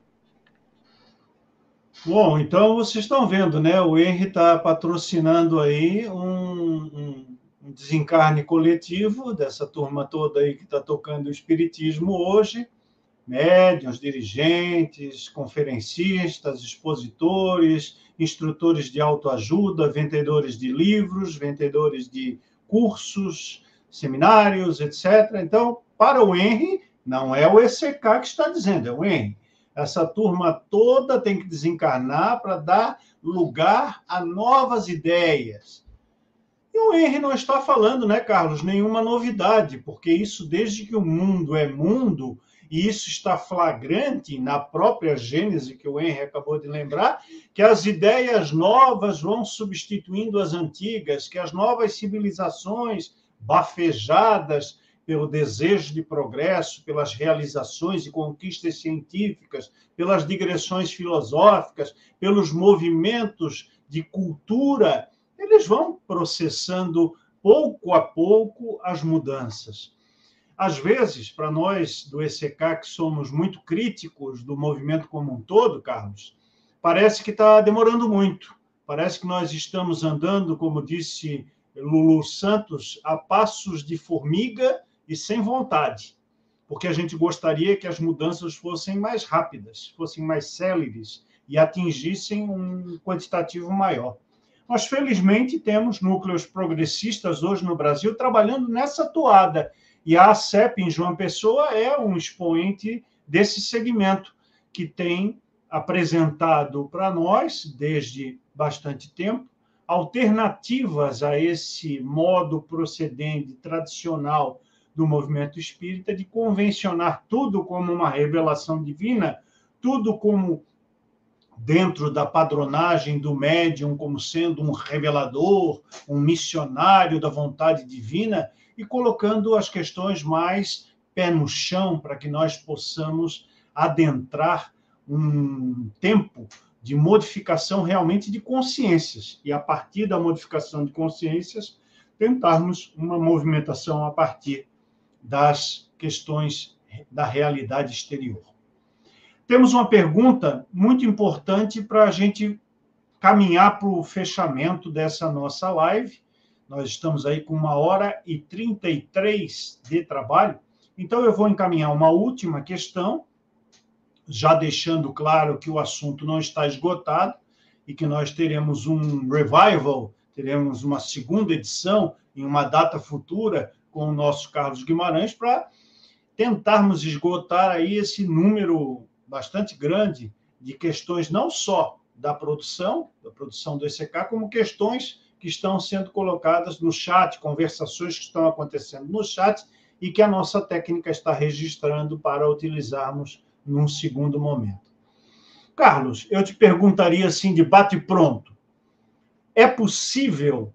Bom, então vocês estão vendo, né? O Henry está patrocinando aí um desencarne coletivo dessa turma toda aí que está tocando o espiritismo hoje, médiuns, dirigentes, conferencistas, expositores, instrutores de autoajuda, vendedores de livros, vendedores de cursos, seminários, etc. Então, para o Henry, não é o ECK que está dizendo, é o Henry. Essa turma toda tem que desencarnar para dar lugar a novas ideias. E o Henry não está falando, né, Carlos, nenhuma novidade, porque isso, desde que o mundo é mundo, e isso está flagrante na própria Gênese, que o Henry acabou de lembrar, que as ideias novas vão substituindo as antigas, que as novas civilizações bafejadas pelo desejo de progresso, pelas realizações e conquistas científicas, pelas digressões filosóficas, pelos movimentos de cultura, eles vão processando pouco a pouco as mudanças. Às vezes, para nós do ECK, que somos muito críticos do movimento como um todo, Carlos, parece que está demorando muito. Parece que nós estamos andando, como disse Lulu Santos, a passos de formiga e sem vontade, porque a gente gostaria que as mudanças fossem mais rápidas, fossem mais céleres e atingissem um quantitativo maior. Nós, felizmente, temos núcleos progressistas hoje no Brasil trabalhando nessa toada, e a ACEP, em João Pessoa, é um expoente desse segmento, que tem apresentado para nós, desde bastante tempo, alternativas a esse modo procedente tradicional do movimento espírita de convencionar tudo como uma revelação divina, tudo como dentro da padronagem do médium como sendo um revelador, um missionário da vontade divina, e colocando as questões mais pé no chão para que nós possamos adentrar um tempo de modificação realmente de consciências, e a partir da modificação de consciências, tentarmos uma movimentação a partir das questões da realidade exterior. Temos uma pergunta muito importante para a gente caminhar para o fechamento dessa nossa live. Nós estamos aí com 1h33 de trabalho, então eu vou encaminhar uma última questão, já deixando claro que o assunto não está esgotado e que nós teremos um revival, teremos uma segunda edição em uma data futura com o nosso Carlos Guimarães para tentarmos esgotar aí esse número bastante grande de questões, não só da produção do ECK, como questões que estão sendo colocadas no chat, conversações que estão acontecendo no chat e que a nossa técnica está registrando para utilizarmos num segundo momento. Carlos, eu te perguntaria assim, de bate-pronto, é possível,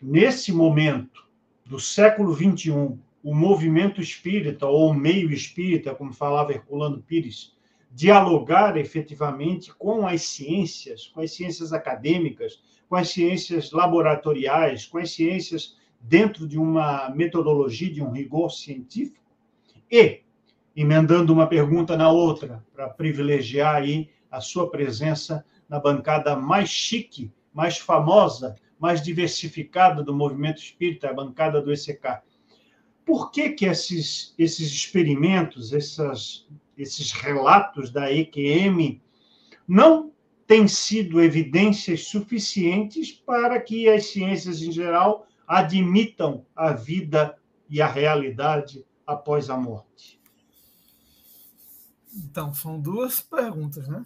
nesse momento do século XXI, o movimento espírita, ou o meio espírita, como falava Herculano Pires, dialogar efetivamente com as ciências acadêmicas, com as ciências laboratoriais, com as ciências dentro de uma metodologia, de um rigor científico? E, emendando uma pergunta na outra, para privilegiar aí a sua presença na bancada mais chique, mais famosa, mais diversificada do movimento espírita, a bancada do ECK. Por que esses experimentos, esses relatos da EQM não têm sido evidências suficientes para que as ciências em geral admitam a vida e a realidade após a morte? Então, são duas perguntas, né?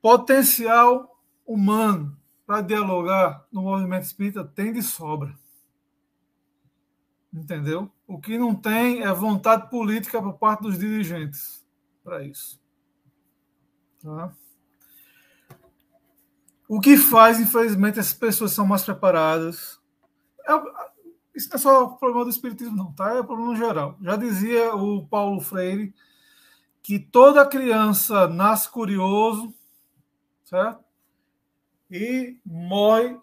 Potencial humano para dialogar no movimento espírita tem de sobra. Entendeu? O que não tem é vontade política por parte dos dirigentes para isso. Tá? O que faz, infelizmente, essas pessoas são mais preparadas. Isso não é só problema do espiritismo, não, tá? É problema geral. Já dizia o Paulo Freire que toda criança nasce curioso, certo? E morre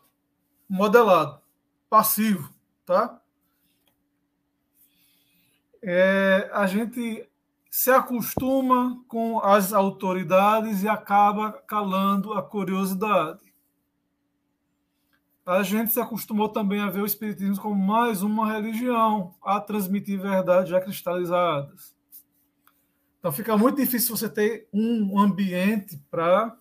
modelado, passivo, tá? A gente se acostuma com as autoridades e acaba calando a curiosidade. A gente se acostumou também a ver o espiritismo como mais uma religião, a transmitir verdades já cristalizadas. Então fica muito difícil você ter um ambiente para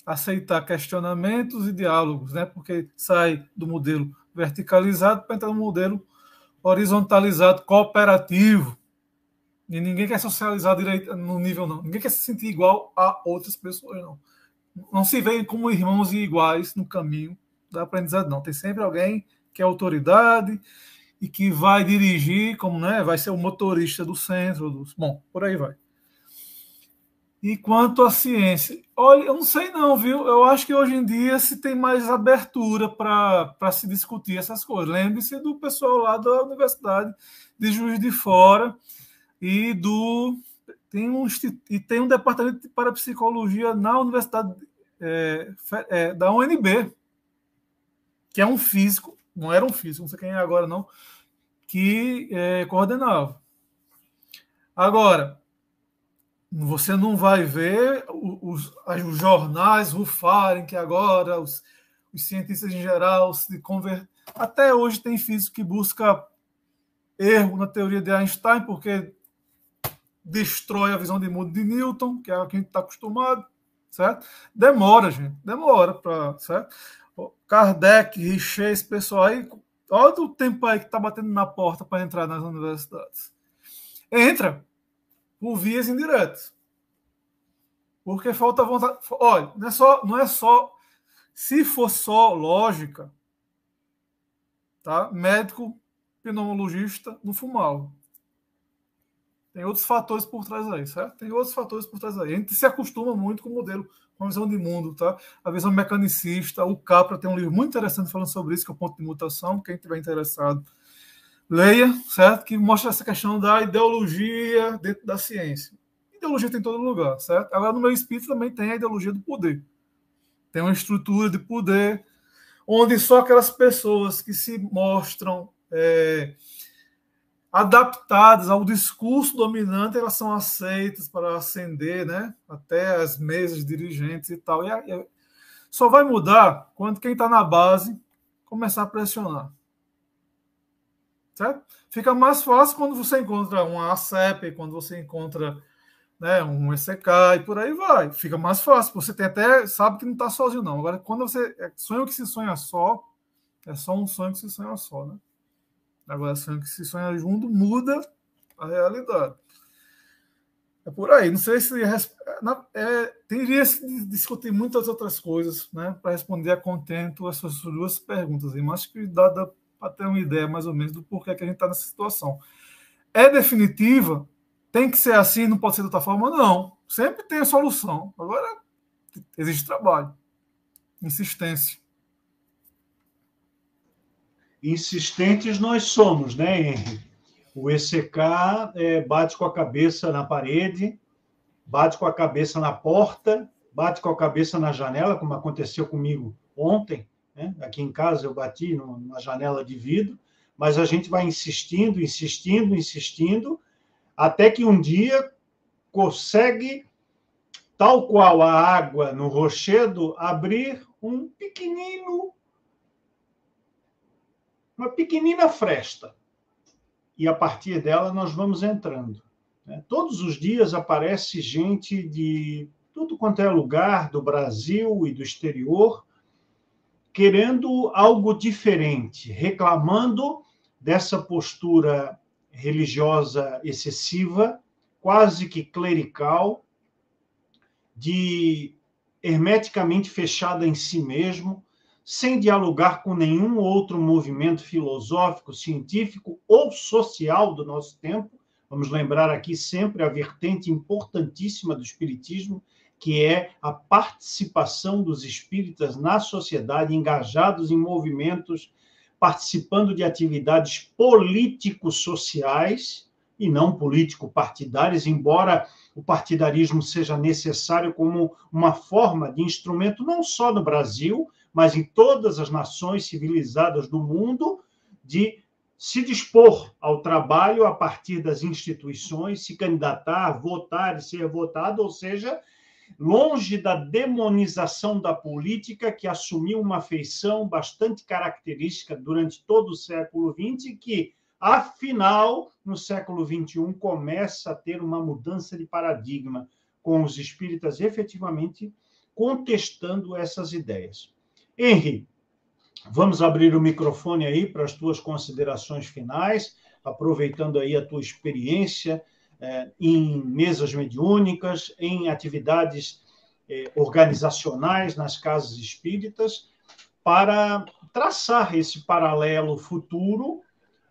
aceitar questionamentos e diálogos, né? Porque sai do modelo verticalizado para entrar no modelo horizontalizado, cooperativo. E ninguém quer socializar direito no nível, não. Ninguém quer se sentir igual a outras pessoas, não. Não se veem como irmãos e iguais no caminho da aprendizado, não. Tem sempre alguém que é autoridade e que vai dirigir, como, né, vai ser o motorista do centro. Bom, por aí vai. E quanto à ciência, olha, eu não sei não, viu? Eu acho que hoje em dia se tem mais abertura para se discutir essas coisas. Lembre-se do pessoal lá da Universidade de Juiz de Fora e tem um departamento de parapsicologia na Universidade da UNB, que é um físico, não era um físico, não sei quem é agora não, que coordenava. Agora, você não vai ver os jornais rufarem que agora os cientistas em geral se convertem. Até hoje tem físico que busca erro na teoria de Einstein, porque destrói a visão de mundo de Newton, que é a que a gente está acostumado, certo? Demora, gente, demora para, certo? Kardec, Richer, esse pessoal aí, olha o tempo aí que está batendo na porta para entrar nas universidades. Entra por vias indiretas. Porque falta vontade. Olha, não é só. Se for só lógica, tá? Médico, pneumologista não fumava. Tem outros fatores por trás aí, certo? Tem outros fatores por trás aí. A gente se acostuma muito com o modelo, com a visão de mundo, tá? A visão mecanicista. O Capra tem um livro muito interessante falando sobre isso, que é o ponto de mutação. Quem estiver interessado, leia, certo? Que mostra essa questão da ideologia dentro da ciência. Ideologia tem em todo lugar, certo? Agora, no meio espírita também tem a ideologia do poder. Tem uma estrutura de poder onde só aquelas pessoas que se mostram adaptadas ao discurso dominante, elas são aceitas para ascender, né, até as mesas dirigentes e tal. E só vai mudar quando quem está na base começar a pressionar. Certo? Fica mais fácil quando você encontra uma ACEP, quando você encontra, né, um ECK e por aí vai. Fica mais fácil. Você tem até sabe que não está sozinho, não. Agora, quando você sonha que se sonha só, é só um sonho que se sonha só, né? Agora, sonho que se sonha junto muda a realidade. É por aí. Não sei se teria que discutir muitas outras coisas, né, para responder a contento essas duas perguntas. Mas que dá para ter uma ideia mais ou menos do porquê que a gente está nessa situação. É definitiva? Tem que ser assim? Não pode ser de outra forma? Não. Sempre tem a solução. Agora, existe trabalho, insistência. Insistentes nós somos, né, Henry? O ECK bate com a cabeça na parede, bate com a cabeça na porta, bate com a cabeça na janela, como aconteceu comigo ontem, né? Aqui em casa eu bati na janela de vidro, mas a gente vai insistindo, insistindo, insistindo, até que um dia consegue, tal qual a água no rochedo, abrir uma pequenina fresta. E a partir dela nós vamos entrando. Né? Todos os dias aparece gente de tudo quanto é lugar do Brasil e do exterior, querendo algo diferente, reclamando dessa postura religiosa excessiva, quase que clerical, de hermeticamente fechada em si mesmo, sem dialogar com nenhum outro movimento filosófico, científico ou social do nosso tempo. Vamos lembrar aqui sempre a vertente importantíssima do espiritismo, que é a participação dos espíritas na sociedade, engajados em movimentos, participando de atividades político-sociais e não político-partidárias, embora o partidarismo seja necessário como uma forma de instrumento, não só no Brasil, mas em todas as nações civilizadas do mundo, de se dispor ao trabalho a partir das instituições, se candidatar, votar e ser votado, ou seja, longe da demonização da política, que assumiu uma feição bastante característica durante todo o século XX, que, afinal, no século XXI, começa a ter uma mudança de paradigma, com os espíritas efetivamente contestando essas ideias. Henri, vamos abrir o microfone aí para as tuas considerações finais, aproveitando aí a tua experiência em mesas mediúnicas, em atividades organizacionais nas casas espíritas, para traçar esse paralelo futuro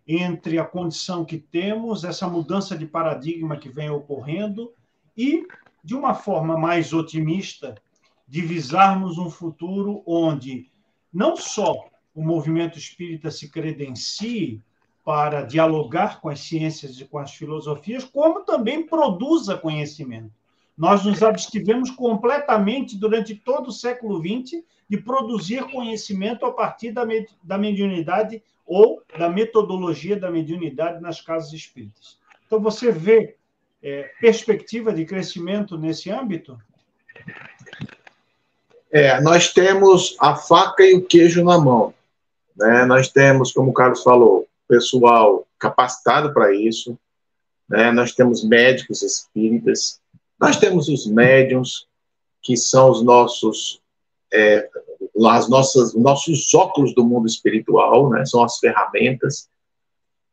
entre a condição que temos, essa mudança de paradigma que vem ocorrendo e, de uma forma mais otimista, divisarmos um futuro onde não só o movimento espírita se credencie para dialogar com as ciências e com as filosofias, como também produza conhecimento. Nós nos abstivemos completamente, durante todo o século XX, de produzir conhecimento a partir da mediunidade ou da metodologia da mediunidade nas casas espíritas. Então, você vê perspectiva de crescimento nesse âmbito? Nós temos a faca e o queijo na mão, né? Nós temos, como o Carlos falou, pessoal capacitado para isso, né? Nós temos médicos espíritas, nós temos os médiuns, que são os nossos óculos do mundo espiritual, né? São as ferramentas,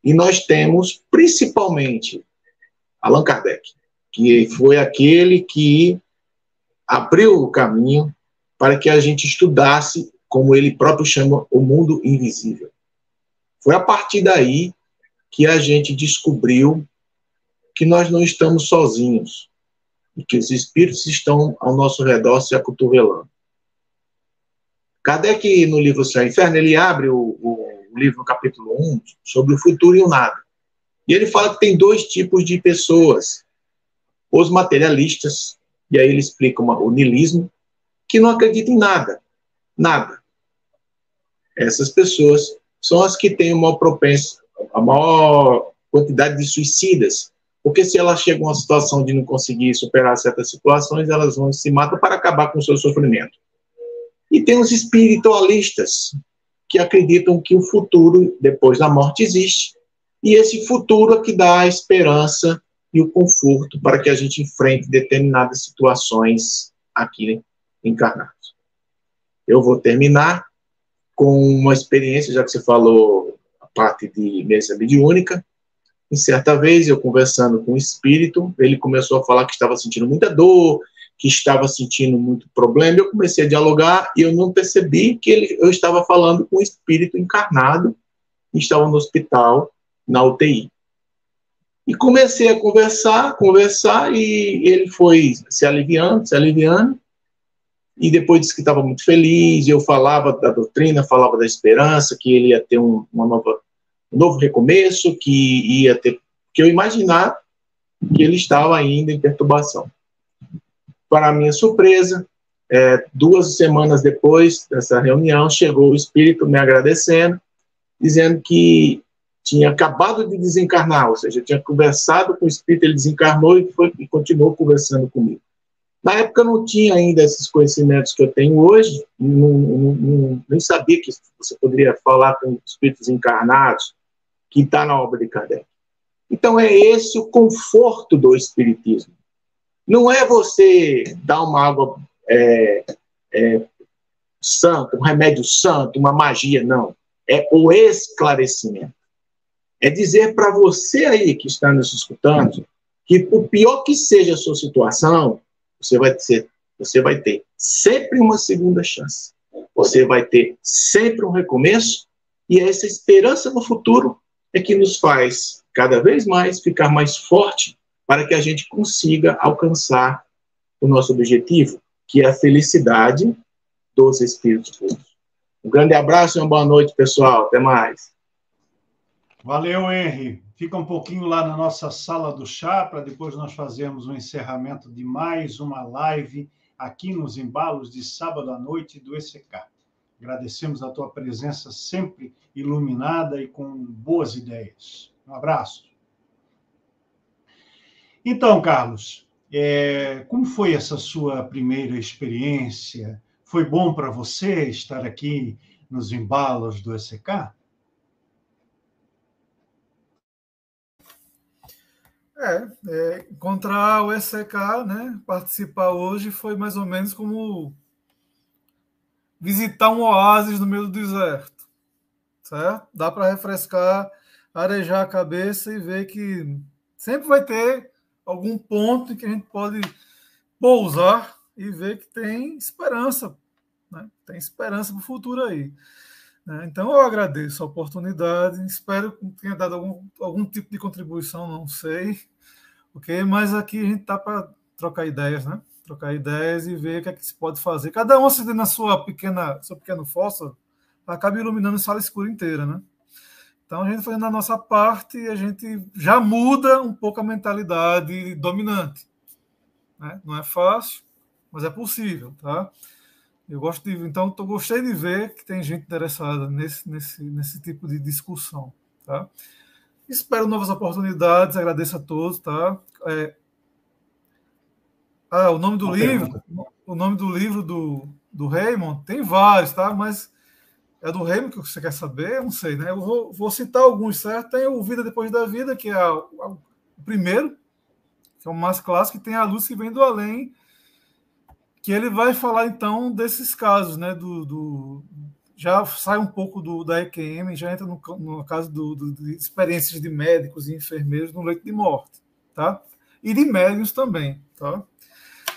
e nós temos, principalmente, Allan Kardec, que foi aquele que abriu o caminho para que a gente estudasse, como ele próprio chama, o mundo invisível. Foi a partir daí que a gente descobriu que nós não estamos sozinhos, e que os espíritos estão ao nosso redor se acotovelando. Kardec, no livro Céu e Inferno, ele abre o livro, no capítulo 1, sobre o futuro e o nada. E ele fala que tem dois tipos de pessoas. Os materialistas, e aí ele explica o niilismo, que não acreditam em nada. Nada. Essas pessoas são as que têm a maior quantidade de suicidas, porque se elas chegam a uma situação de não conseguir superar certas situações, elas vão se matam para acabar com o seu sofrimento. E tem os espiritualistas, que acreditam que o futuro depois da morte existe, e esse futuro é que dá a esperança e o conforto para que a gente enfrente determinadas situações aqui encarnados. Eu vou terminar com uma experiência, já que você falou a parte de mesa mediúnica. Em certa vez, eu conversando com um espírito, ele começou a falar que estava sentindo muita dor, que estava sentindo muito problema. Eu comecei a dialogar e eu não percebi que eu estava falando com um espírito encarnado e estava no hospital, na UTI. E comecei a conversar, e ele foi se aliviando, e depois disse que estava muito feliz. Eu falava da doutrina, falava da esperança, que ele ia ter um novo recomeço, que ia ter, que eu imaginar que ele estava ainda em perturbação. Para minha surpresa, 2 semanas depois dessa reunião, chegou o espírito me agradecendo, dizendo que tinha acabado de desencarnar, ou seja, eu tinha conversado com o espírito, ele desencarnou e continuou conversando comigo. Na época eu não tinha ainda esses conhecimentos que eu tenho hoje, nem sabia que você poderia falar com espíritos encarnados, que está na obra de Kardec. Então é esse o conforto do espiritismo. Não é você dar uma água santa, um remédio santo, uma magia, não. É o esclarecimento. É dizer para você aí que está nos escutando que, o pior que seja a sua situação, você vai ter sempre uma segunda chance. Você vai ter sempre um recomeço, e essa esperança no futuro é que nos faz cada vez mais ficar mais forte para que a gente consiga alcançar o nosso objetivo, que é a felicidade dos espíritos puros. Um grande abraço e uma boa noite, pessoal. Até mais. Valeu, Henry. Fica um pouquinho lá na nossa sala do chá, para depois nós fazermos o encerramento de mais uma live aqui nos embalos de sábado à noite do ECK. Agradecemos a tua presença sempre iluminada e com boas ideias. Um abraço. Então, Carlos, como foi essa sua primeira experiência? Foi bom para você estar aqui nos embalos do ECK? Encontrar o ECK, né, participar hoje foi mais ou menos como visitar um oásis no meio do deserto, certo? Dá para refrescar, arejar a cabeça e ver que sempre vai ter algum ponto em que a gente pode pousar e ver que tem esperança, né? Tem esperança para o futuro aí. Então, eu agradeço a oportunidade, espero que tenha dado algum tipo de contribuição, não sei, okay? Mas aqui a gente está para trocar ideias, né? Trocar ideias e ver o que é que se pode fazer. Cada um acendendo na seu pequeno fósforo, acaba iluminando a sala escura inteira, né? Então, a gente fazendo a nossa parte, a gente já muda um pouco a mentalidade dominante, né? Não é fácil, mas é possível, tá? Então, gostei de ver que tem gente interessada nesse tipo de discussão, tá? Espero novas oportunidades, agradeço a todos, tá? O nome do livro do Raymond tem vários, tá? Mas é do Raymond que você quer saber? Eu não sei, né? Eu vou citar alguns, certo? Tem o Vida Depois da Vida, que é o primeiro, que é o mais clássico, e tem A Luz que Vem do Além, que ele vai falar, então, desses casos, né? Já sai um pouco da EQM, já entra no caso de experiências de médicos e enfermeiros no leito de morte, tá? E de médiuns também, tá?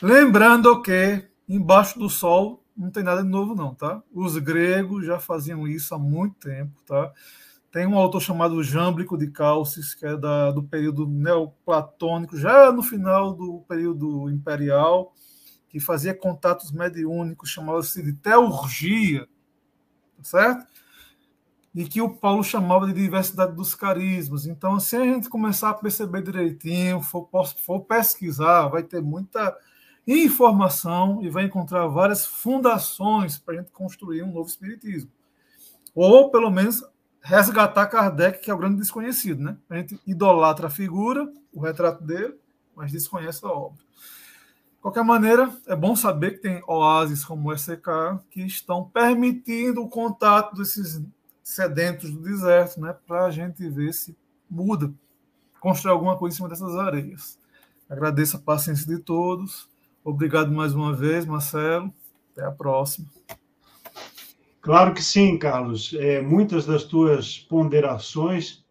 Lembrando que embaixo do sol não tem nada de novo, não, tá? Os gregos já faziam isso há muito tempo, tá? Tem um autor chamado Jâmblico de Cálcis, que é do período neoplatônico, já no final do período imperial, que fazia contatos mediúnicos, chamava-se de teurgia, certo? E que o Paulo chamava de diversidade dos carismas. Então, se a gente começar a perceber direitinho, for pesquisar, vai ter muita informação e vai encontrar várias fundações para a gente construir um novo espiritismo. Ou, pelo menos, resgatar Kardec, que é o grande desconhecido, né? A gente idolatra a figura, o retrato dele, mas desconhece a obra. De qualquer maneira, é bom saber que tem oásis como o ECK que estão permitindo o contato desses sedentos do deserto, né, para a gente ver se muda, construir alguma coisa em cima dessas areias. Agradeço a paciência de todos. Obrigado mais uma vez, Marcelo. Até a próxima. Claro que sim, Carlos. Muitas das tuas ponderações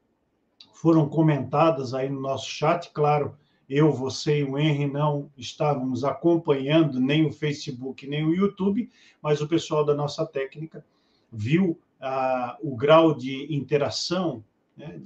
foram comentadas aí no nosso chat, claro. Eu, você e o Henry não estávamos acompanhando nem o Facebook, nem o YouTube, mas o pessoal da nossa técnica viu o grau de interação, né,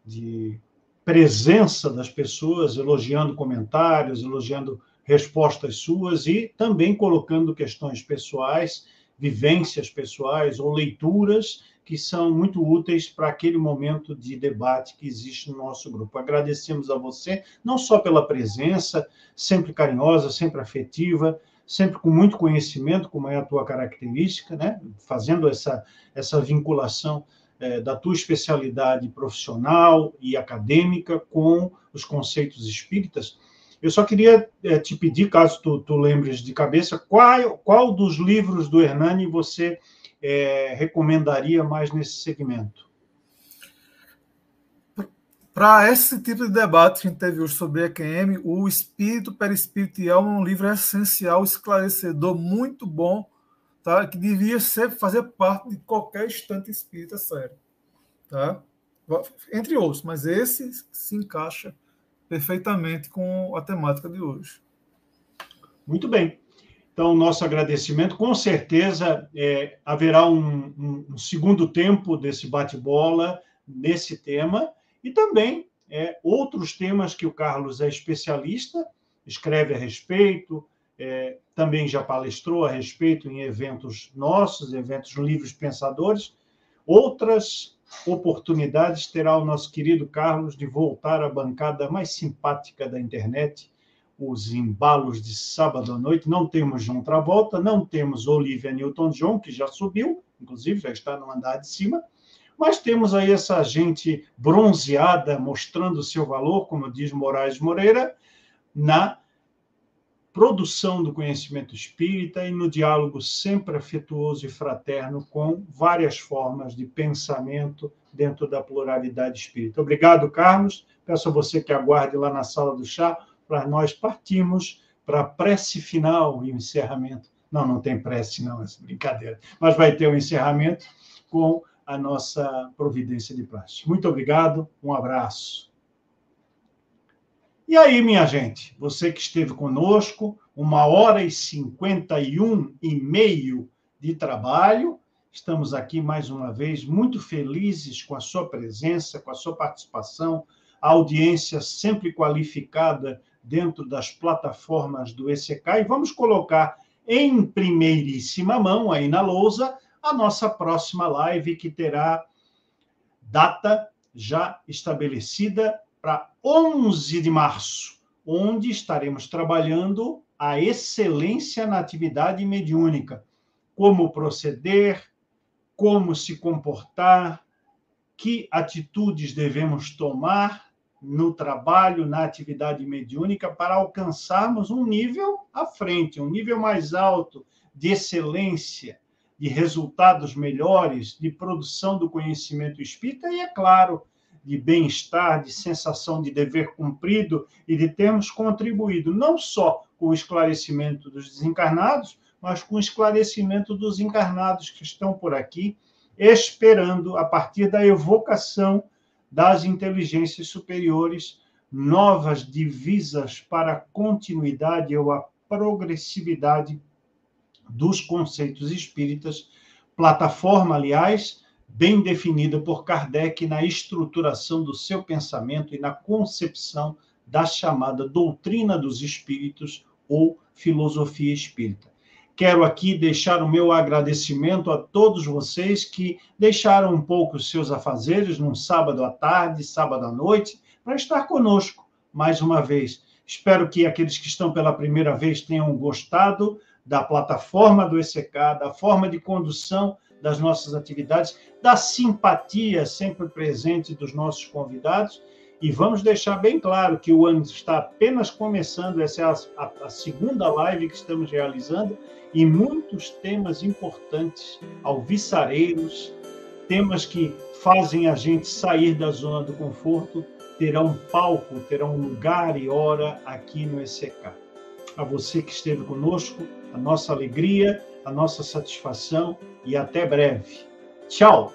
de presença das pessoas, elogiando comentários, elogiando respostas suas e também colocando questões pessoais, vivências pessoais ou leituras que são muito úteis para aquele momento de debate que existe no nosso grupo. Agradecemos a você, não só pela presença, sempre carinhosa, sempre afetiva, sempre com muito conhecimento, como é a tua característica, né? Fazendo essa vinculação da tua especialidade profissional e acadêmica com os conceitos espíritas. Eu só queria te pedir, caso tu lembres de cabeça, qual dos livros do Hernani você recomendaria mais nesse segmento? Para esse tipo de debate que a gente teve hoje sobre EQM, o Espírito, Perispírito e Alma é um livro essencial, esclarecedor, muito bom, tá? Que devia fazer parte de qualquer estante espírita sério. Tá? Entre outros, mas esse se encaixa perfeitamente com a temática de hoje. Muito bem. Então, nosso agradecimento. Com certeza, haverá um segundo tempo desse bate-bola nesse tema e também outros temas que o Carlos é especialista escreve a respeito, também já palestrou a respeito em eventos nossos, eventos Livros Pensadores. Outras oportunidades terá o nosso querido Carlos de voltar à bancada mais simpática da internet, os embalos de sábado à noite. Não temos João Travolta, não temos Olivia Newton-John, que já subiu, inclusive já está no andar de cima, mas temos aí essa gente bronzeada, mostrando o seu valor, como diz Moraes Moreira, na produção do conhecimento espírita e no diálogo sempre afetuoso e fraterno com várias formas de pensamento dentro da pluralidade espírita. Obrigado, Carlos. Peço a você que aguarde lá na sala do chá para nós partirmos para a prece final e o encerramento. Não tem prece, não, essa brincadeira. Mas vai ter o encerramento com a nossa providência de praxe. Muito obrigado, um abraço. E aí, minha gente, você que esteve conosco, 1h51 de trabalho, estamos aqui mais uma vez muito felizes com a sua presença, com a sua participação, a audiência sempre qualificada dentro das plataformas do ECK, e vamos colocar em primeiríssima mão, aí na lousa, a nossa próxima live, que terá data já estabelecida para 11 de março, onde estaremos trabalhando a excelência na atividade mediúnica. Como proceder, como se comportar, que atitudes devemos tomar no trabalho, na atividade mediúnica, para alcançarmos um nível à frente, um nível mais alto de excelência, de resultados melhores, de produção do conhecimento espírita e, é claro, de bem-estar, de sensação de dever cumprido e de termos contribuído não só com o esclarecimento dos desencarnados, mas com o esclarecimento dos encarnados que estão por aqui, esperando, a partir da evocação das inteligências superiores, novas divisas para a continuidade ou a progressividade dos conceitos espíritas, plataforma, aliás, bem definida por Kardec na estruturação do seu pensamento e na concepção da chamada doutrina dos espíritos ou filosofia espírita. Quero aqui deixar o meu agradecimento a todos vocês que deixaram um pouco os seus afazeres num sábado à tarde, sábado à noite, para estar conosco mais uma vez. Espero que aqueles que estão pela primeira vez tenham gostado da plataforma do ECK, da forma de condução das nossas atividades, da simpatia sempre presente dos nossos convidados, e vamos deixar bem claro que o ano está apenas começando, essa é a segunda live que estamos realizando, e muitos temas importantes, alvissareiros, temas que fazem a gente sair da zona do conforto, terão palco, terão lugar e hora aqui no ECK. A você que esteve conosco, a nossa alegria, a nossa satisfação e até breve. Tchau!